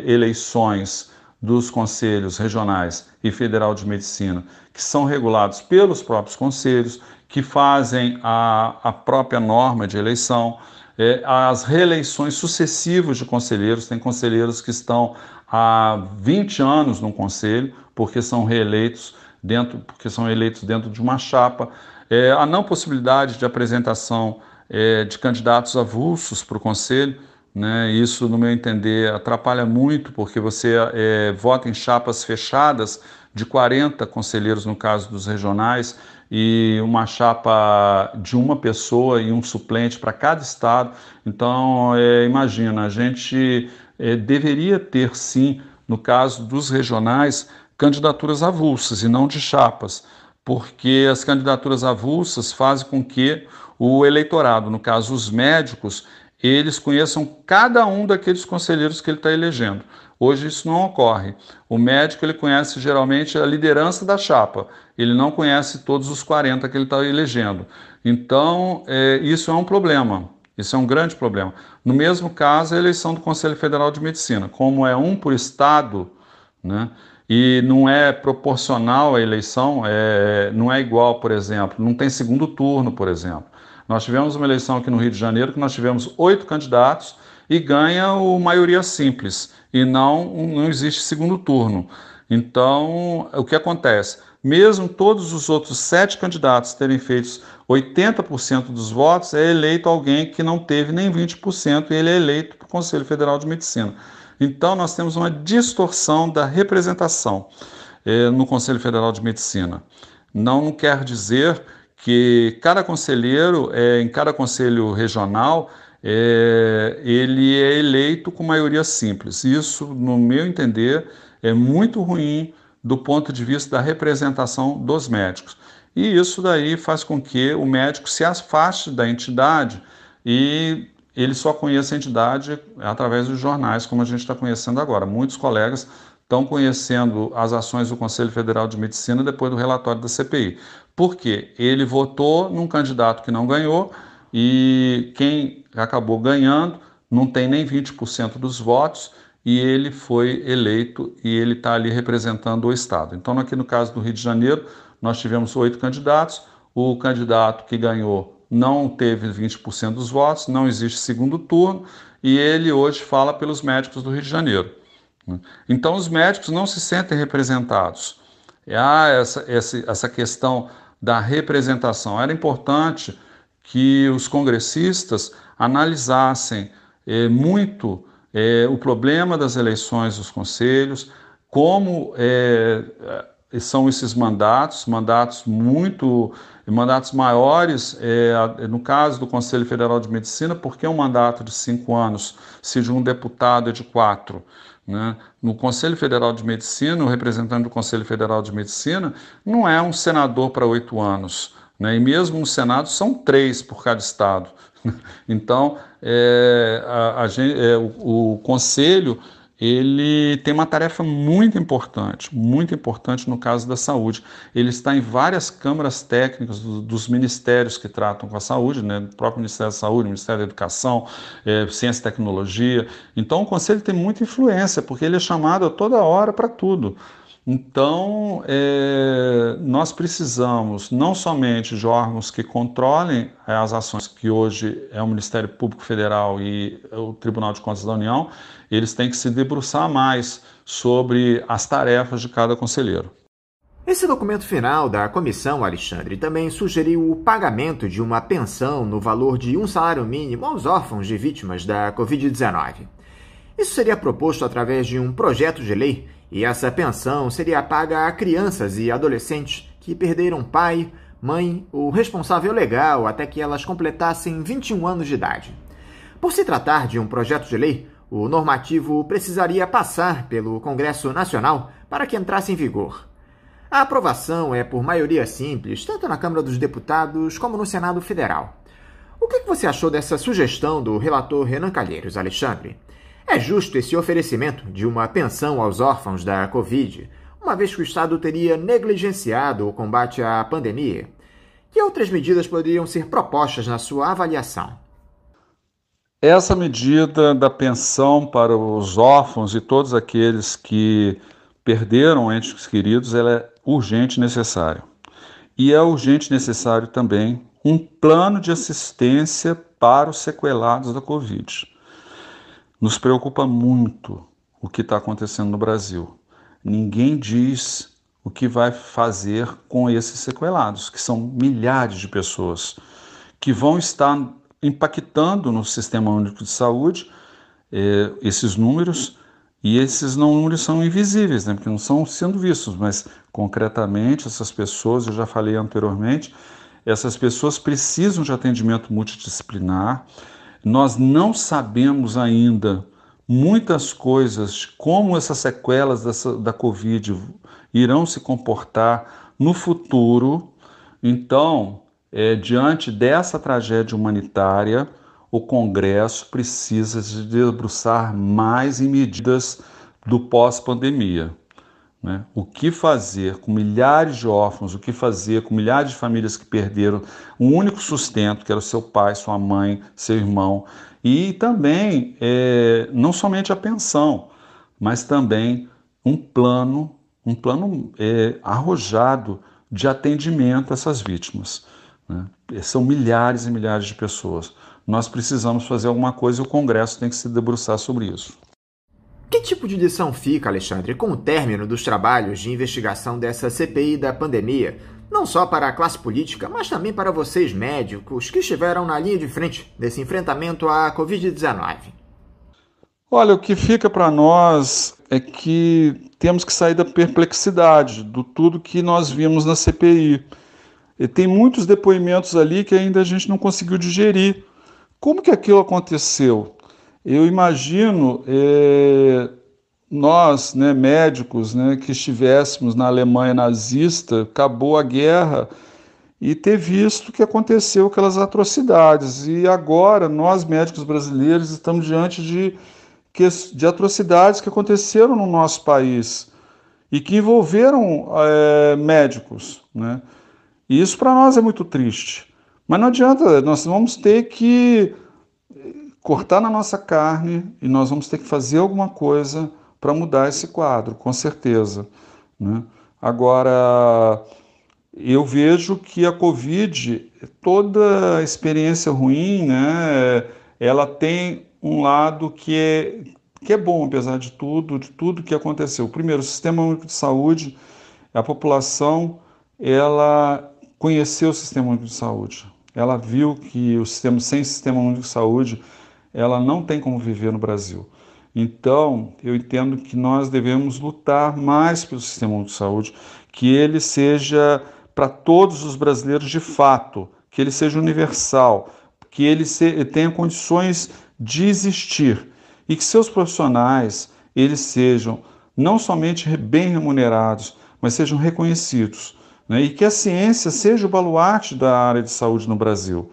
eleições dos conselhos regionais e federal de medicina, que são regulados pelos próprios conselhos, que fazem a própria norma de eleição, as reeleições sucessivas de conselheiros. Tem conselheiros que estão há 20 anos no conselho, porque são reeleitos dentro de uma chapa. A não possibilidade de apresentação de candidatos avulsos para o conselho, né? Isso, no meu entender, atrapalha muito, porque você vota em chapas fechadas de 40 conselheiros, no caso dos regionais, e uma chapa de uma pessoa e um suplente para cada estado. Então, imagina, a gente deveria ter, sim, no caso dos regionais, candidaturas avulsas e não de chapas, porque as candidaturas avulsas fazem com que o eleitorado, no caso os médicos, eles conheçam cada um daqueles conselheiros que ele está elegendo. Hoje isso não ocorre. O médico, ele conhece geralmente a liderança da chapa, ele não conhece todos os 40 que ele está elegendo. Então, isso é um problema, isso é um grande problema. No mesmo caso, a eleição do Conselho Federal de Medicina, como é um por estado, né, e não é proporcional a eleição, não é igual, por exemplo, não tem segundo turno, por exemplo. Nós tivemos uma eleição aqui no Rio de Janeiro que nós tivemos 8 candidatos e ganha o maioria simples, e não existe segundo turno. Então, o que acontece? Mesmo todos os outros 7 candidatos terem feito 80% dos votos, é eleito alguém que não teve nem 20% e ele é eleito para o Conselho Federal de Medicina. Então, nós temos uma distorção da representação no Conselho Federal de Medicina. Não quer dizer que cada conselheiro, em cada conselho regional, ele é eleito com maioria simples. Isso, no meu entender, é muito ruim do ponto de vista da representação dos médicos. E isso daí faz com que o médico se afaste da entidade e ele só conheça a entidade através dos jornais, como a gente está conhecendo agora. Muitos colegas estão conhecendo as ações do Conselho Federal de Medicina depois do relatório da CPI. Por quê? Ele votou num candidato que não ganhou e quem acabou ganhando não tem nem 20% dos votos e ele foi eleito e ele está ali representando o Estado. Então, aqui no caso do Rio de Janeiro, nós tivemos 8 candidatos, o candidato que ganhou não teve 20% dos votos, não existe segundo turno e ele hoje fala pelos médicos do Rio de Janeiro. Então, os médicos não se sentem representados. Essa questão da representação. Era importante que os congressistas analisassem muito o problema das eleições dos conselhos, como são esses mandatos maiores, no caso do Conselho Federal de Medicina, porque um mandato de 5 anos, se de um deputado é de 4, né? No Conselho Federal de Medicina, o representante do Conselho Federal de Medicina não é um senador para 8 anos, né? E mesmo no Senado são 3 por cada estado. Então, o Conselho ele tem uma tarefa muito importante no caso da saúde. Ele está em várias câmaras técnicas dos ministérios que tratam com a saúde, né? O próprio Ministério da Saúde, Ministério da Educação, Ciência e Tecnologia. Então, o Conselho tem muita influência, porque ele é chamado a toda hora para tudo. Então, nós precisamos não somente de órgãos que controlem as ações, que hoje é o Ministério Público Federal e o Tribunal de Contas da União, eles têm que se debruçar mais sobre as tarefas de cada conselheiro. Esse documento final da comissão, Alexandre, também sugeriu o pagamento de uma pensão no valor de um salário mínimo aos órfãos de vítimas da Covid-19. Isso seria proposto através de um projeto de lei, e essa pensão seria paga a crianças e adolescentes que perderam pai, mãe ou responsável legal até que elas completassem 21 anos de idade. Por se tratar de um projeto de lei, o normativo precisaria passar pelo Congresso Nacional para que entrasse em vigor. A aprovação é por maioria simples, tanto na Câmara dos Deputados como no Senado Federal. O que você achou dessa sugestão do relator Renan Calheiros, Alexandre? É justo esse oferecimento de uma pensão aos órfãos da Covid, uma vez que o Estado teria negligenciado o combate à pandemia? Que outras medidas poderiam ser propostas na sua avaliação? Essa medida da pensão para os órfãos e todos aqueles que perderam entes queridos, ela é urgente e necessária. E é urgente e necessário também um plano de assistência para os sequelados da Covid. Nos preocupa muito o que está acontecendo no Brasil. Ninguém diz o que vai fazer com esses sequelados, que são milhares de pessoas, que vão estar impactando no Sistema Único de Saúde esses números, e esses números são invisíveis, né, porque não estão sendo vistos, mas concretamente essas pessoas, eu já falei anteriormente, essas pessoas precisam de atendimento multidisciplinar. Nós não sabemos ainda muitas coisas, como essas sequelas da Covid irão se comportar no futuro. Então, diante dessa tragédia humanitária, o Congresso precisa se debruçar mais em medidas do pós-pandemia, né? O que fazer com milhares de órfãos, o que fazer com milhares de famílias que perderam um único sustento, que era o seu pai, sua mãe, seu irmão, e também, não somente a pensão, mas também um plano arrojado de atendimento a essas vítimas, né? São milhares e milhares de pessoas. Nós precisamos fazer alguma coisa e o Congresso tem que se debruçar sobre isso. Que tipo de lição fica, Alexandre, com o término dos trabalhos de investigação dessa CPI da pandemia, não só para a classe política, mas também para vocês médicos que estiveram na linha de frente desse enfrentamento à Covid-19? Olha, o que fica para nós é que temos que sair da perplexidade do tudo que nós vimos na CPI. E tem muitos depoimentos ali que ainda a gente não conseguiu digerir. Como que aquilo aconteceu? Eu imagino nós, né, médicos, né, que estivéssemos na Alemanha nazista, acabou a guerra, e ter visto que aconteceu aquelas atrocidades. E agora, nós médicos brasileiros estamos diante de atrocidades que aconteceram no nosso país e que envolveram médicos, né? E isso para nós é muito triste. Mas não adianta, nós vamos ter que cortar na nossa carne e nós vamos ter que fazer alguma coisa para mudar esse quadro, com certeza, né? Agora, eu vejo que a Covid, toda a experiência ruim, né, ela tem um lado que é bom, apesar de tudo que aconteceu. Primeiro, o Sistema Único de Saúde, a população, ela conheceu o Sistema Único de Saúde. Ela viu que sem Sistema Único de Saúde, ela não tem como viver no Brasil. Então, eu entendo que nós devemos lutar mais pelo sistema único de saúde, que ele seja para todos os brasileiros de fato, que ele seja universal, que ele tenha condições de existir e que seus profissionais eles sejam não somente bem remunerados, mas sejam reconhecidos, né? E que a ciência seja o baluarte da área de saúde no Brasil,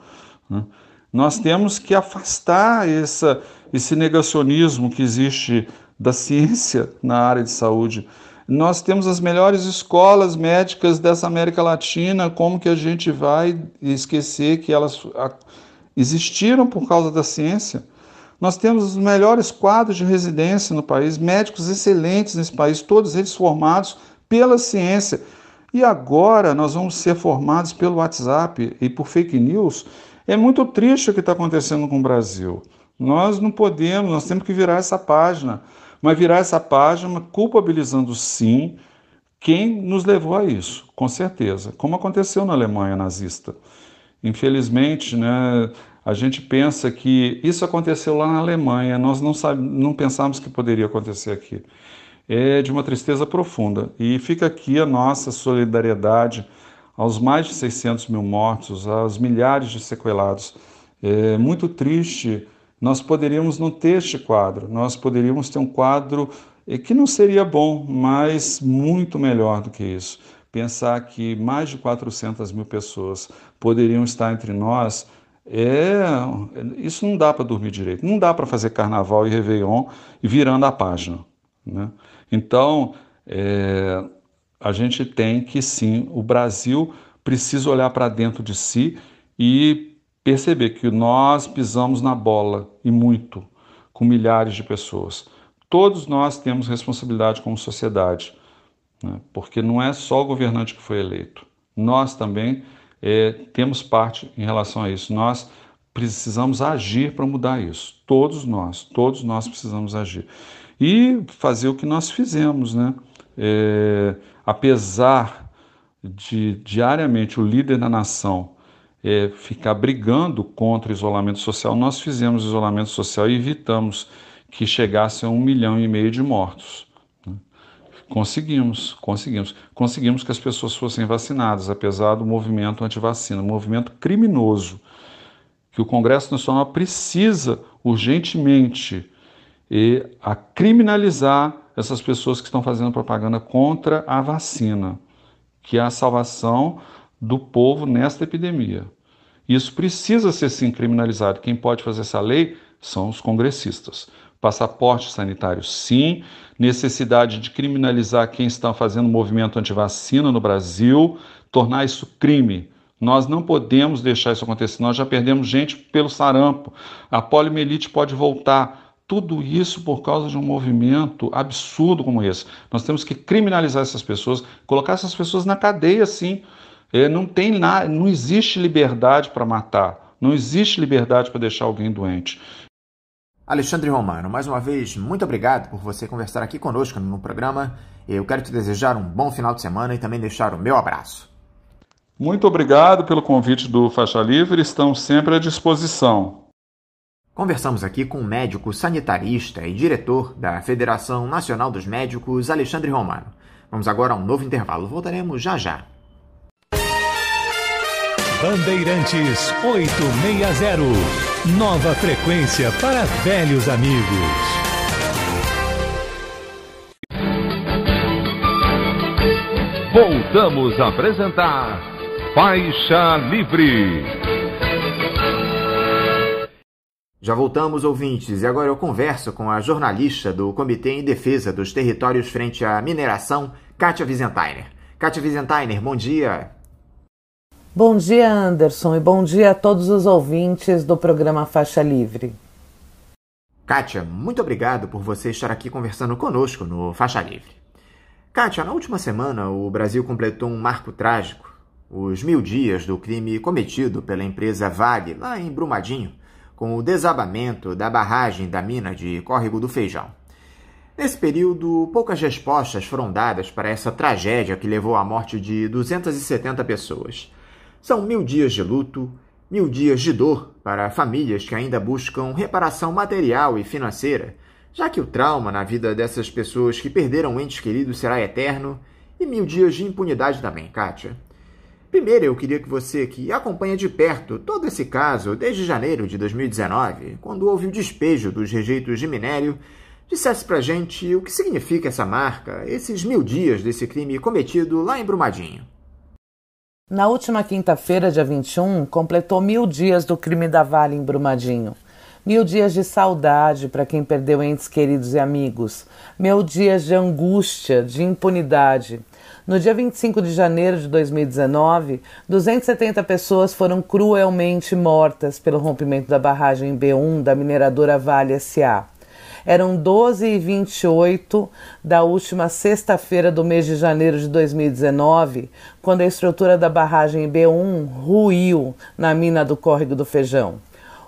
né? Nós temos que afastar esse negacionismo que existe da ciência na área de saúde. Nós temos as melhores escolas médicas dessa América Latina, como que a gente vai esquecer que elas existiram por causa da ciência? Nós temos os melhores quadros de residência no país, médicos excelentes nesse país, todos eles formados pela ciência. E agora nós vamos ser formados pelo WhatsApp e por fake news. É muito triste o que está acontecendo com o Brasil. Nós não podemos, nós temos que virar essa página. Mas virar essa página culpabilizando, sim, quem nos levou a isso, com certeza. Como aconteceu na Alemanha nazista. Infelizmente, né, a gente pensa que isso aconteceu lá na Alemanha, nós não pensamos que poderia acontecer aqui. É de uma tristeza profunda. E fica aqui a nossa solidariedade aos mais de 600 mil mortos, aos milhares de sequelados. É muito triste. Nós poderíamos não ter este quadro, nós poderíamos ter um quadro que não seria bom, mas muito melhor do que isso. Pensar que mais de 400 mil pessoas poderiam estar entre nós, isso não dá para dormir direito, não dá para fazer carnaval e réveillon virando a página, né? Então, a gente tem que sim, o Brasil precisa olhar para dentro de si e perceber que nós pisamos na bola, e muito, com milhares de pessoas. Todos nós temos responsabilidade como sociedade, né? Porque não é só o governante que foi eleito. Nós também temos parte em relação a isso. Nós precisamos agir para mudar isso. Todos nós precisamos agir. E fazer o que nós fizemos, né? Apesar de diariamente o líder da nação ficar brigando contra o isolamento social, nós fizemos isolamento social e evitamos que chegasse a 1,5 milhão de mortos, né? Conseguimos que as pessoas fossem vacinadas, apesar do movimento antivacina, um movimento criminoso, que o Congresso Nacional precisa urgentemente a criminalizar essas pessoas que estão fazendo propaganda contra a vacina, que é a salvação do povo nesta epidemia. Isso precisa ser sim criminalizado. Quem pode fazer essa lei são os congressistas. Passaporte sanitário, sim. Necessidade de criminalizar quem está fazendo movimento antivacina no Brasil, tornar isso crime. Nós não podemos deixar isso acontecer. Nós já perdemos gente pelo sarampo. A poliomielite pode voltar. Tudo isso por causa de um movimento absurdo como esse. Nós temos que criminalizar essas pessoas, colocar essas pessoas na cadeia, sim. Não existe liberdade para matar, não existe liberdade para deixar alguém doente. Alexandre Romano, mais uma vez, muito obrigado por você conversar aqui conosco no programa. Eu quero te desejar um bom final de semana e também deixar o meu abraço. Muito obrigado pelo convite do Faixa Livre, estamos sempre à disposição. Conversamos aqui com o médico sanitarista e diretor da Federação Nacional dos Médicos, Alexandre Romano. Vamos agora a um novo intervalo, voltaremos já já. Bandeirantes 860, nova frequência para velhos amigos. Voltamos a apresentar Faixa Livre. Já voltamos, ouvintes, e agora eu converso com a jornalista do Comitê em Defesa dos Territórios frente à Mineração, Kátia Wiesentheimer. Kátia Wiesentheimer, bom dia. Bom dia, Anderson, e bom dia a todos os ouvintes do programa Faixa Livre. Kátia, muito obrigado por você estar aqui conversando conosco no Faixa Livre. Kátia, na última semana o Brasil completou um marco trágico, os 1000 dias do crime cometido pela empresa Vale, lá em Brumadinho, com o desabamento da barragem da mina de Córrego do Feijão. Nesse período, poucas respostas foram dadas para essa tragédia que levou à morte de 270 pessoas. São 1000 dias de luto, 1000 dias de dor para famílias que ainda buscam reparação material e financeira já que o trauma na vida dessas pessoas que perderam entes queridos será eterno, e 1000 dias de impunidade também, Kátia. Primeiro, eu queria que você, que acompanha de perto todo esse caso desde janeiro de 2019, quando houve o despejo dos rejeitos de minério, dissesse pra gente o que significa essa marca, esses 1000 dias desse crime cometido lá em Brumadinho. Na última quinta-feira, dia 21, completou 1000 dias do crime da Vale em Brumadinho. 1000 dias de saudade para quem perdeu entes queridos e amigos. 1000 dias de angústia, de impunidade. No dia 25 de janeiro de 2019, 270 pessoas foram cruelmente mortas pelo rompimento da barragem B1 da mineradora Vale S.A. Eram 12h28 da última sexta-feira do mês de janeiro de 2019, quando a estrutura da barragem B1 ruiu na mina do Córrego do Feijão.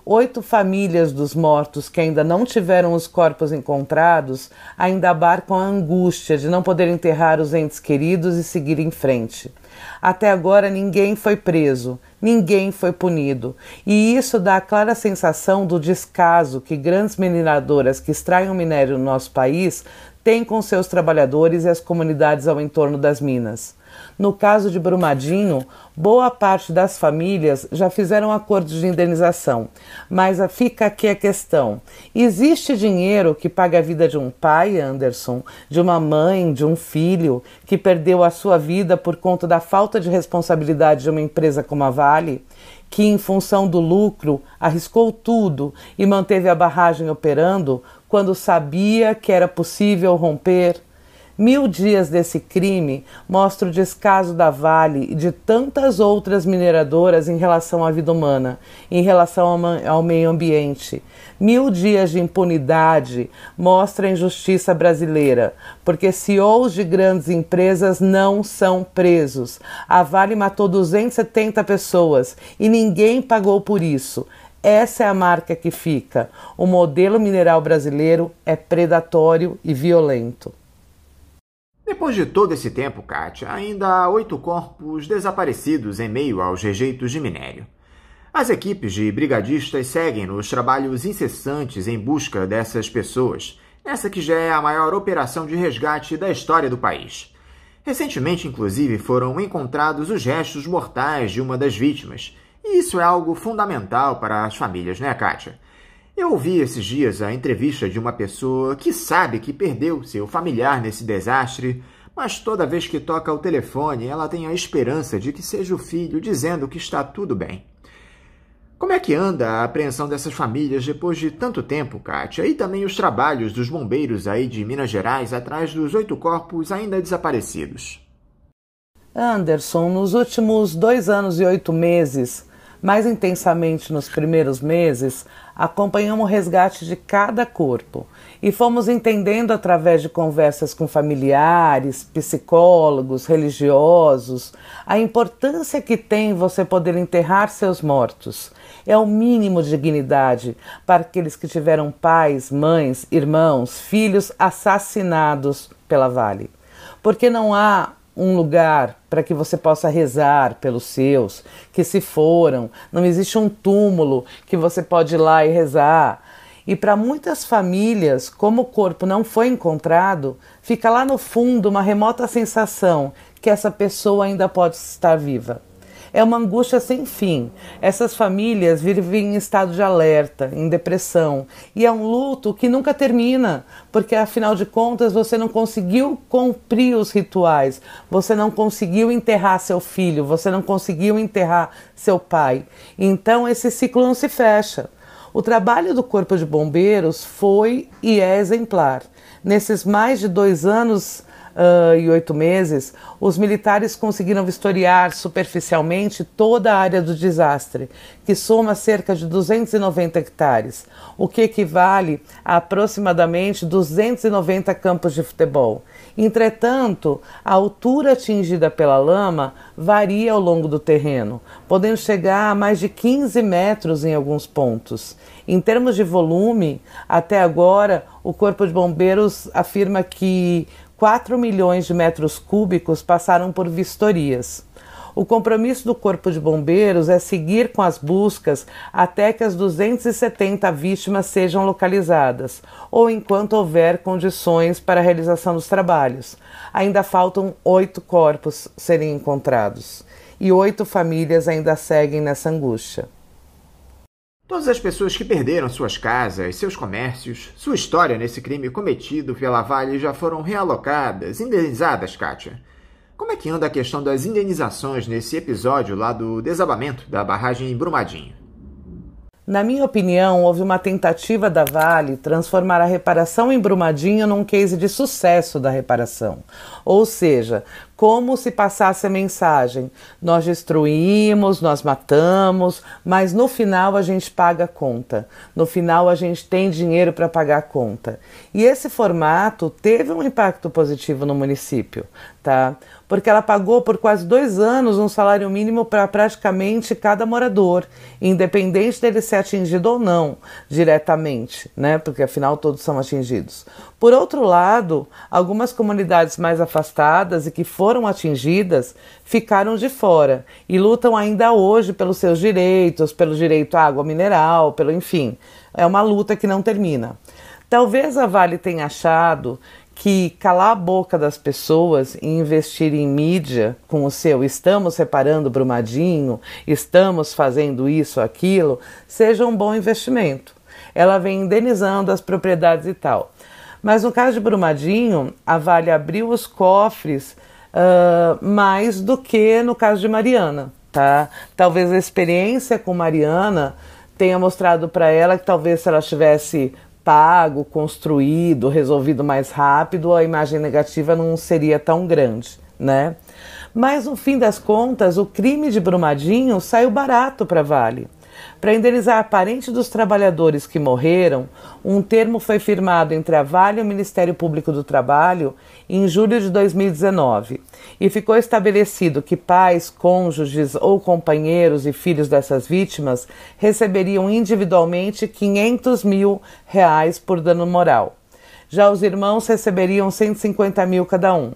8 famílias dos mortos que ainda não tiveram os corpos encontrados ainda abarcam a angústia de não poder enterrar os entes queridos e seguir em frente. Até agora ninguém foi preso, ninguém foi punido, e isso dá a clara sensação do descaso que grandes mineradoras que extraem o minério no nosso país têm com seus trabalhadores e as comunidades ao entorno das minas. No caso de Brumadinho, boa parte das famílias já fizeram acordos de indenização, mas fica aqui a questão: existe dinheiro que paga a vida de um pai, Anderson, de uma mãe, de um filho, que perdeu a sua vida por conta da falta de responsabilidade de uma empresa como a Vale, que em função do lucro arriscou tudo e manteve a barragem operando quando sabia que era possível romper? 1000 dias desse crime mostra o descaso da Vale e de tantas outras mineradoras em relação à vida humana, em relação ao meio ambiente. 1000 dias de impunidade mostra a injustiça brasileira, porque CEOs de grandes empresas não são presos. A Vale matou 270 pessoas e ninguém pagou por isso. Essa é a marca que fica. O modelo mineral brasileiro é predatório e violento. Depois de todo esse tempo, Kátia, ainda há 8 corpos desaparecidos em meio aos rejeitos de minério. As equipes de brigadistas seguem nos trabalhos incessantes em busca dessas pessoas, nessa que já é a maior operação de resgate da história do país. Recentemente, inclusive, foram encontrados os restos mortais de uma das vítimas, e isso é algo fundamental para as famílias, né, Kátia? Eu ouvi esses dias a entrevista de uma pessoa que sabe que perdeu seu familiar nesse desastre, mas toda vez que toca o telefone, ela tem a esperança de que seja o filho dizendo que está tudo bem. Como é que anda a apreensão dessas famílias depois de tanto tempo, Kátia? E também os trabalhos dos bombeiros aí de Minas Gerais atrás dos 8 corpos ainda desaparecidos? Anderson, nos últimos 2 anos e 8 meses, mais intensamente nos primeiros meses, acompanhamos o resgate de cada corpo e fomos entendendo através de conversas com familiares, psicólogos, religiosos, a importância que tem você poder enterrar seus mortos. É o mínimo de dignidade para aqueles que tiveram pais, mães, irmãos, filhos assassinados pela Vale. Porque não há um lugar para que você possa rezar pelos seus que se foram, não existe um túmulo que você pode ir lá e rezar. E para muitas famílias, como o corpo não foi encontrado, fica lá no fundo uma remota sensação que essa pessoa ainda pode estar viva. É uma angústia sem fim. Essas famílias vivem em estado de alerta, em depressão. E é um luto que nunca termina, porque afinal de contas você não conseguiu cumprir os rituais, você não conseguiu enterrar seu filho, você não conseguiu enterrar seu pai. Então esse ciclo não se fecha. O trabalho do Corpo de Bombeiros foi e é exemplar. Nesses mais de 2 anos e 8 meses, os militares conseguiram vistoriar superficialmente toda a área do desastre, que soma cerca de 290 hectares, o que equivale a aproximadamente 290 campos de futebol. Entretanto, a altura atingida pela lama varia ao longo do terreno, podendo chegar a mais de 15 metros em alguns pontos. Em termos de volume, até agora, o Corpo de Bombeiros afirma que 4 milhões de metros cúbicos passaram por vistorias. O compromisso do Corpo de Bombeiros é seguir com as buscas até que as 270 vítimas sejam localizadas, ou enquanto houver condições para a realização dos trabalhos. Ainda faltam 8 corpos serem encontrados, e 8 famílias ainda seguem nessa angústia. Todas as pessoas que perderam suas casas, seus comércios, sua história nesse crime cometido pela Vale já foram realocadas, indenizadas, Kátia. Como é que anda a questão das indenizações nesse episódio lá do desabamento da barragem em Brumadinho? Na minha opinião, houve uma tentativa da Vale transformar a reparação em Brumadinho num case de sucesso da reparação. Ou seja, como se passasse a mensagem: nós destruímos, nós matamos, mas no final a gente paga a conta. No final a gente tem dinheiro para pagar a conta. E esse formato teve um impacto positivo no município, tá? Porque ela pagou por quase 2 anos um salário mínimo para praticamente cada morador, independente dele ser atingido ou não diretamente, né? Porque afinal todos são atingidos. Por outro lado, algumas comunidades mais afastadas e que foram atingidas ficaram de fora e lutam ainda hoje pelos seus direitos, pelo direito à água mineral, enfim, é uma luta que não termina. Talvez a Vale tenha achado que calar a boca das pessoas e investir em mídia com o seu estamos reparando Brumadinho, estamos fazendo isso, aquilo, seja um bom investimento. Ela vem indenizando as propriedades e tal. Mas no caso de Brumadinho, a Vale abriu os cofres mais do que no caso de Mariana, tá? Talvez a experiência com Mariana tenha mostrado para ela que talvez se ela tivesse pago, construído, resolvido mais rápido, a imagem negativa não seria tão grande, né? Mas no fim das contas, o crime de Brumadinho saiu barato para a Vale. Para indenizar parentes dos trabalhadores que morreram, um termo foi firmado entre a Vale e o Ministério Público do Trabalho em julho de 2019 e ficou estabelecido que pais, cônjuges ou companheiros e filhos dessas vítimas receberiam individualmente R$500 mil por dano moral. Já os irmãos receberiam R$150 mil cada um.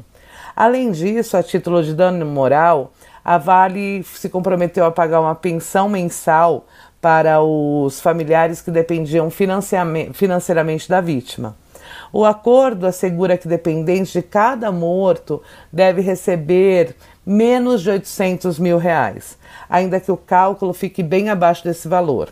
Além disso, a título de dano moral, a Vale se comprometeu a pagar uma pensão mensal para os familiares que dependiam financeiramente da vítima. O acordo assegura que dependente de cada morto deve receber menos de R$800 mil, ainda que o cálculo fique bem abaixo desse valor.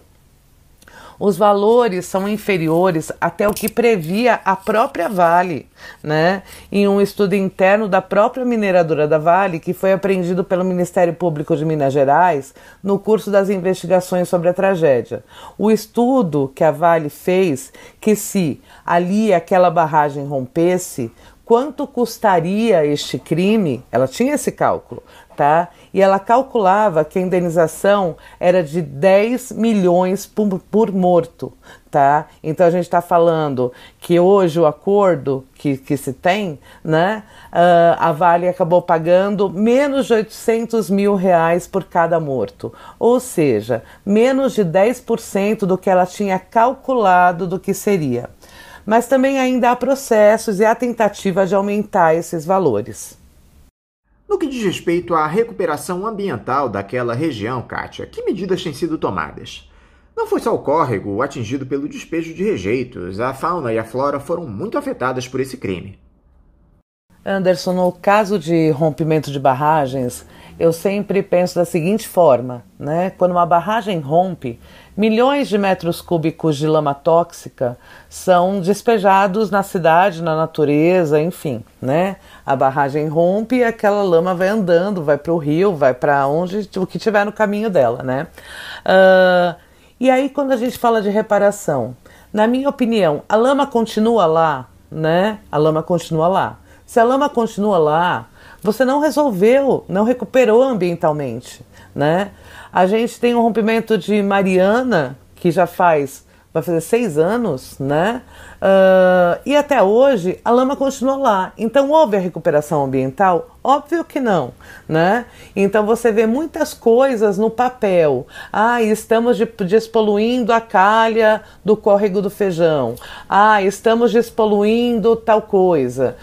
Os valores são inferiores até o que previa a própria Vale, né? Em um estudo interno da própria mineradora da Vale, que foi apreendido pelo Ministério Público de Minas Gerais no curso das investigações sobre a tragédia. O estudo que a Vale fez, que se ali aquela barragem rompesse, quanto custaria este crime? Ela tinha esse cálculo, tá? E ela calculava que a indenização era de 10 milhões por morto, tá? Então a gente está falando que hoje o acordo que se tem, né? A Vale acabou pagando menos de R$800 mil por cada morto, ou seja, menos de 10% do que ela tinha calculado do que seria. Mas também ainda há processos e há tentativa de aumentar esses valores. No que diz respeito à recuperação ambiental daquela região, Kátia, que medidas têm sido tomadas? Não foi só o córrego atingido pelo despejo de rejeitos, a fauna e a flora foram muito afetadas por esse crime. Anderson, no caso de rompimento de barragens, eu sempre penso da seguinte forma, né? Quando uma barragem rompe, milhões de metros cúbicos de lama tóxica são despejados na cidade, na natureza, enfim, né? A barragem rompe e aquela lama vai andando, vai para o rio, vai para onde o que tiver no caminho dela, né? E aí quando a gente fala de reparação, na minha opinião, a lama continua lá, né? A lama continua lá. Se a lama continua lá, você não resolveu, não recuperou ambientalmente, né? A gente tem um rompimento de Mariana, que já faz vai fazer 6 anos, né? E até hoje a lama continua lá. Então houve a recuperação ambiental? Óbvio que não, né? Então você vê muitas coisas no papel. Estamos despoluindo a calha do córrego do Feijão. Estamos despoluindo tal coisa.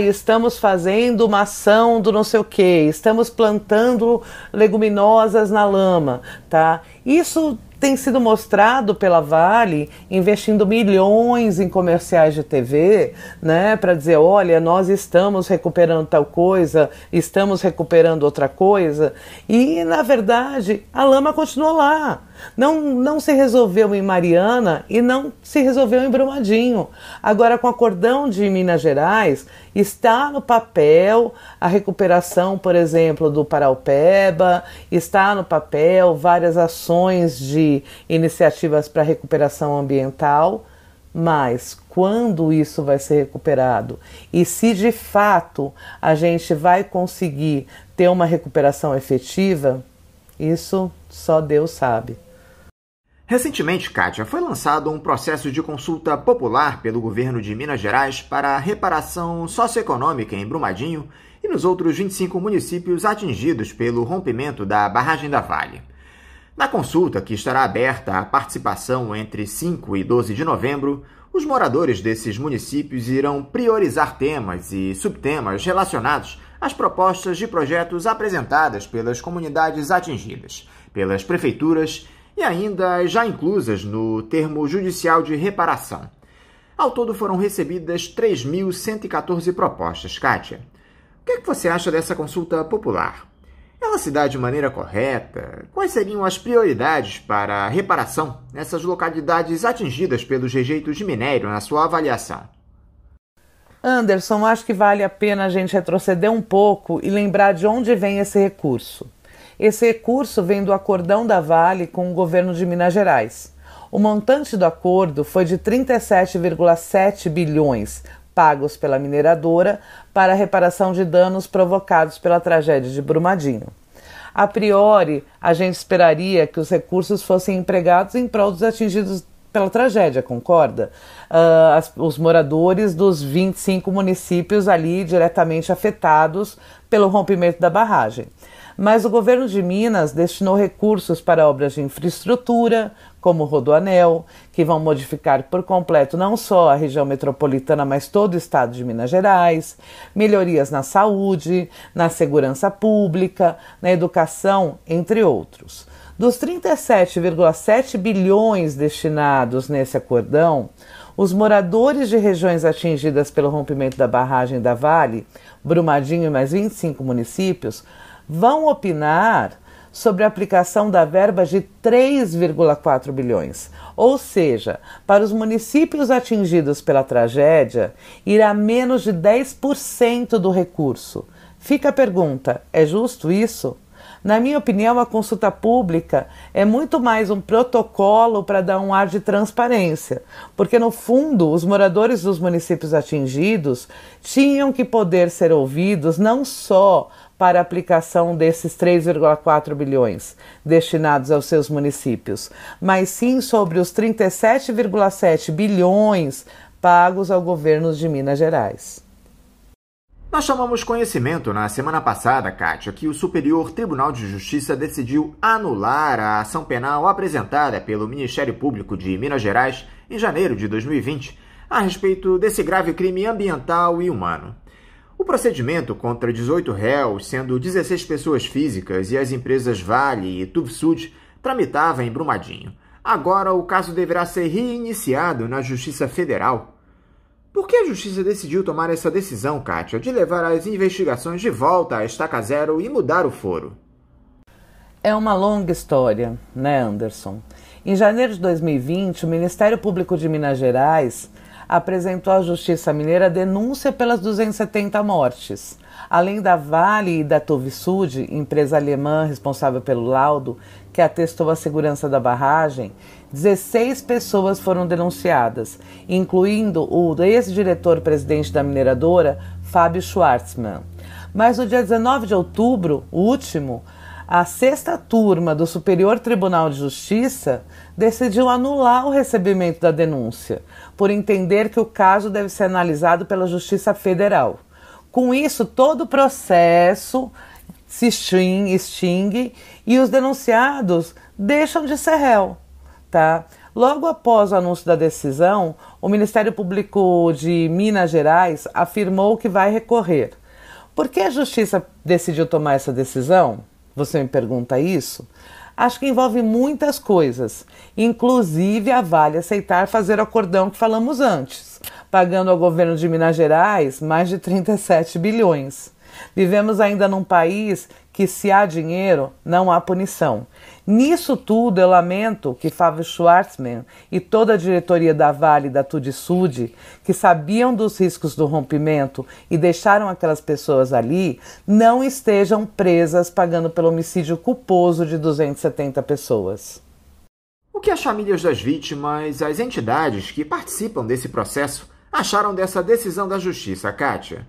Estamos fazendo uma ação do não sei o quê. Estamos plantando leguminosas na lama, tá? Isso tem sido mostrado pela Vale, investindo milhões em comerciais de TV, né, para dizer, olha, nós estamos recuperando tal coisa, estamos recuperando outra coisa, e na verdade a lama continua lá. Não se resolveu em Mariana e não se resolveu em Brumadinho. Agora, com o acordão de Minas Gerais, está no papel a recuperação, por exemplo, do Paraupeba, está no papel várias ações de iniciativas para recuperação ambiental, mas quando isso vai ser recuperado? E se de fato a gente vai conseguir ter uma recuperação efetiva, isso só Deus sabe. Recentemente, Kátia, foi lançado um processo de consulta popular pelo governo de Minas Gerais para a reparação socioeconômica em Brumadinho e nos outros 25 municípios atingidos pelo rompimento da barragem da Vale. Na consulta, que estará aberta à participação entre 5 e 12 de novembro, os moradores desses municípios irão priorizar temas e subtemas relacionados às propostas de projetos apresentadas pelas comunidades atingidas, pelas prefeituras e ainda já inclusas no termo judicial de reparação. Ao todo foram recebidas 3.114 propostas. Kátia, o que é que você acha dessa consulta popular? Ela se dá de maneira correta? Quais seriam as prioridades para a reparação nessas localidades atingidas pelos rejeitos de minério na sua avaliação? Anderson, acho que vale a pena a gente retroceder um pouco e lembrar de onde vem esse recurso. Esse recurso vem do acordão da Vale com o governo de Minas Gerais. O montante do acordo foi de 37,7 bilhões pagos pela mineradora para a reparação de danos provocados pela tragédia de Brumadinho. A priori, a gente esperaria que os recursos fossem empregados em prol dos atingidos pela tragédia, concorda? Os moradores dos 25 municípios ali diretamente afetados pelo rompimento da barragem. Mas o governo de Minas destinou recursos para obras de infraestrutura, como o Rodoanel, que vão modificar por completo não só a região metropolitana, mas todo o estado de Minas Gerais, melhorias na saúde, na segurança pública, na educação, entre outros. Dos 37,7 bilhões destinados nesse acordão, os moradores de regiões atingidas pelo rompimento da barragem da Vale, Brumadinho e mais 25 municípios, vão opinar sobre a aplicação da verba de 3,4 bilhões. Ou seja, para os municípios atingidos pela tragédia, irá menos de 10% do recurso. Fica a pergunta, é justo isso? Na minha opinião, a consulta pública é muito mais um protocolo para dar um ar de transparência, porque no fundo os moradores dos municípios atingidos tinham que poder ser ouvidos não só para a aplicação desses 3,4 bilhões destinados aos seus municípios, mas sim sobre os 37,7 bilhões pagos ao governo de Minas Gerais. Nós tomamos conhecimento na semana passada, Kátia, que o Superior Tribunal de Justiça decidiu anular a ação penal apresentada pelo Ministério Público de Minas Gerais em janeiro de 2020 a respeito desse grave crime ambiental e humano. O procedimento contra 18 réus, sendo 16 pessoas físicas e as empresas Vale e Tuvsud, tramitava em Brumadinho. Agora o caso deverá ser reiniciado na Justiça Federal. Por que a Justiça decidiu tomar essa decisão, Kátia, de levar as investigações de volta à estaca zero e mudar o foro? É uma longa história, né, Anderson? Em janeiro de 2020, o Ministério Público de Minas Gerais apresentou à Justiça Mineira denúncia pelas 270 mortes. Além da Vale e da Tuvsud, empresa alemã responsável pelo laudo, que atestou a segurança da barragem, 16 pessoas foram denunciadas, incluindo o ex-diretor-presidente da mineradora, Fábio Schwartzman. Mas no dia 19 de outubro, o último, a 6ª turma do Superior Tribunal de Justiça decidiu anular o recebimento da denúncia, por entender que o caso deve ser analisado pela Justiça Federal. Com isso, todo o processo se extingue e os denunciados deixam de ser réu, tá? Logo após o anúncio da decisão, o Ministério Público de Minas Gerais afirmou que vai recorrer. Por que a Justiça decidiu tomar essa decisão? Você me pergunta isso? Acho que envolve muitas coisas, inclusive a Vale aceitar fazer o acordão que falamos antes, pagando ao governo de Minas Gerais mais de 37 bilhões. Vivemos ainda num país que, se há dinheiro, não há punição. Nisso tudo, eu lamento que Fábio Schwartzman e toda a diretoria da Vale e da Tudisud, que sabiam dos riscos do rompimento e deixaram aquelas pessoas ali, não estejam presas pagando pelo homicídio culposo de 270 pessoas. O que as famílias das vítimas, as entidades que participam desse processo, acharam dessa decisão da Justiça, Kátia?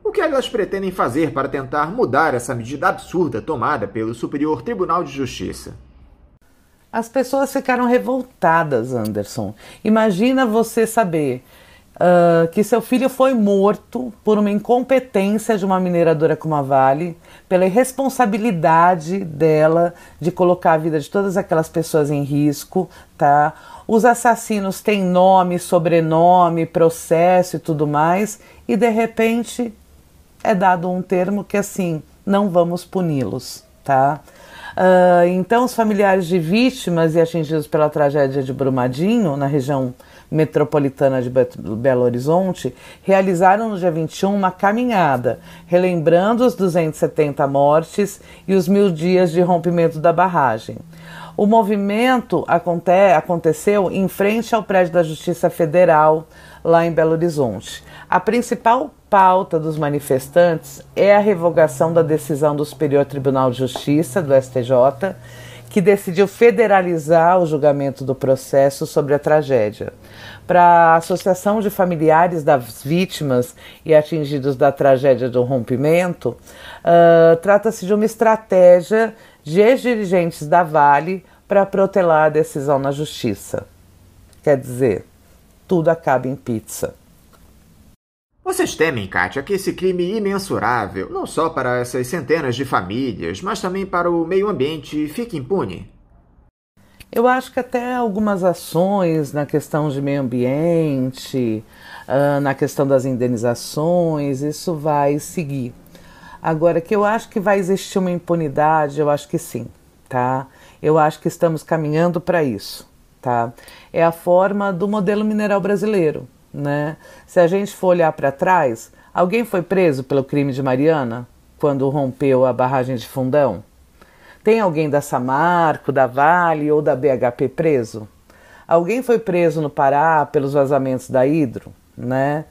O que elas pretendem fazer para tentar mudar essa medida absurda tomada pelo Superior Tribunal de Justiça? As pessoas ficaram revoltadas, Anderson. Imagina você saber que seu filho foi morto por uma incompetência de uma mineradora como a Vale, pela irresponsabilidade dela de colocar a vida de todas aquelas pessoas em risco, tá? Os assassinos têm nome, sobrenome, processo e tudo mais, e de repente é dado um termo que assim, não vamos puni-los, tá? Então os familiares de vítimas e atingidos pela tragédia de Brumadinho, na região metropolitana de Belo Horizonte, realizaram no dia 21 uma caminhada, relembrando os 270 mortes e os 1000 dias de rompimento da barragem. O movimento aconteceu em frente ao prédio da Justiça Federal, lá em Belo Horizonte. A principal pauta dos manifestantes é a revogação da decisão do Superior Tribunal de Justiça, do STJ, que decidiu federalizar o julgamento do processo sobre a tragédia. Para a Associação de Familiares das Vítimas e Atingidos da Tragédia do Rompimento, trata-se de uma estratégia de ex-dirigentes da Vale para protelar a decisão na Justiça. Quer dizer, tudo acaba em pizza. Vocês temem, Kátia, que esse crime imensurável, não só para essas centenas de famílias, mas também para o meio ambiente, fique impune? Eu acho que até algumas ações na questão de meio ambiente, na questão das indenizações, isso vai seguir. Agora, que eu acho que vai existir uma impunidade, eu acho que sim, tá? Eu acho que estamos caminhando para isso, tá? É a forma do modelo mineral brasileiro, né? Se a gente for olhar para trás, alguém foi preso pelo crime de Mariana, quando rompeu a barragem de Fundão? Tem alguém da Samarco, da Vale ou da BHP preso? Alguém foi preso no Pará pelos vazamentos da Hidro, né?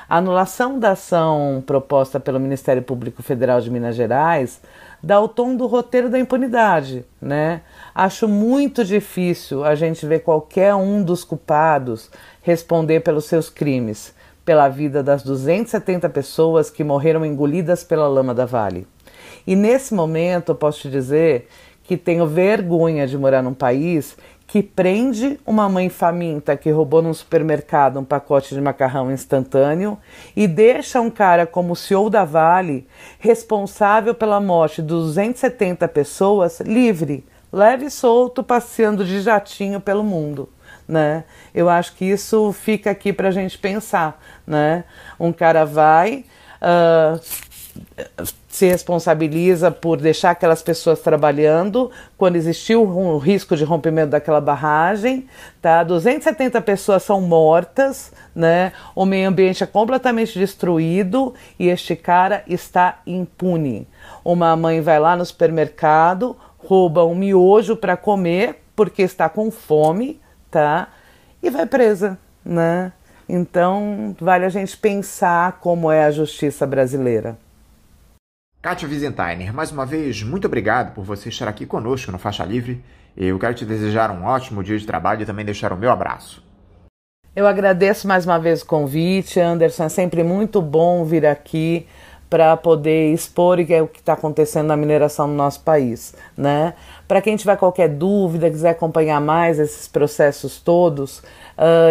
A anulação da ação proposta pelo Ministério Público Federal de Minas Gerais dá o tom do roteiro da impunidade, né? Acho muito difícil a gente ver qualquer um dos culpados responder pelos seus crimes, pela vida das 270 pessoas que morreram engolidas pela lama da Vale. E nesse momento eu posso te dizer que tenho vergonha de morar num país que prende uma mãe faminta que roubou num supermercado um pacote de macarrão instantâneo e deixa um cara como o CEO da Vale, responsável pela morte de 270 pessoas, livre, leve e solto, passeando de jatinho pelo mundo, né? Eu acho que isso fica aqui pra gente pensar, né? Um cara vai... se responsabiliza por deixar aquelas pessoas trabalhando quando existiu o risco de rompimento daquela barragem, tá? 270 pessoas são mortas, né? O meio ambiente é completamente destruído e este cara está impune. Uma mãe vai lá no supermercado, rouba um miojo para comer porque está com fome, tá? E vai presa, né? Então vale a gente pensar como é a justiça brasileira. Kátia Wiesentheimer, mais uma vez, muito obrigado por você estar aqui conosco no Faixa Livre. Eu quero te desejar um ótimo dia de trabalho e também deixar o meu abraço. Eu agradeço mais uma vez o convite, Anderson. É sempre muito bom vir aqui para poder expor o que está acontecendo na mineração no nosso país, né? Para quem tiver qualquer dúvida, quiser acompanhar mais esses processos todos,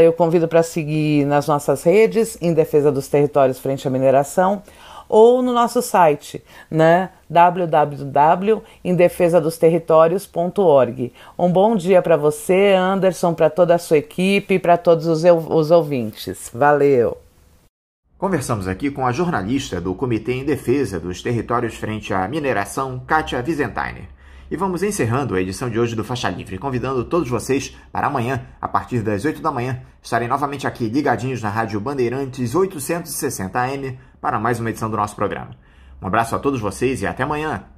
eu convido para seguir nas nossas redes, em defesa dos territórios frente à mineração, ou no nosso site, né? www.indefesadosterritorios.org. Um bom dia para você, Anderson, para toda a sua equipe e para todos os ouvintes. Valeu! Conversamos aqui com a jornalista do Comitê em Defesa dos Territórios frente à Mineração, Kátia Wiesentheimer. E vamos encerrando a edição de hoje do Faixa Livre, convidando todos vocês para amanhã, a partir das 8 da manhã, estarem novamente aqui ligadinhos na Rádio Bandeirantes 860 AM para mais uma edição do nosso programa. Um abraço a todos vocês e até amanhã!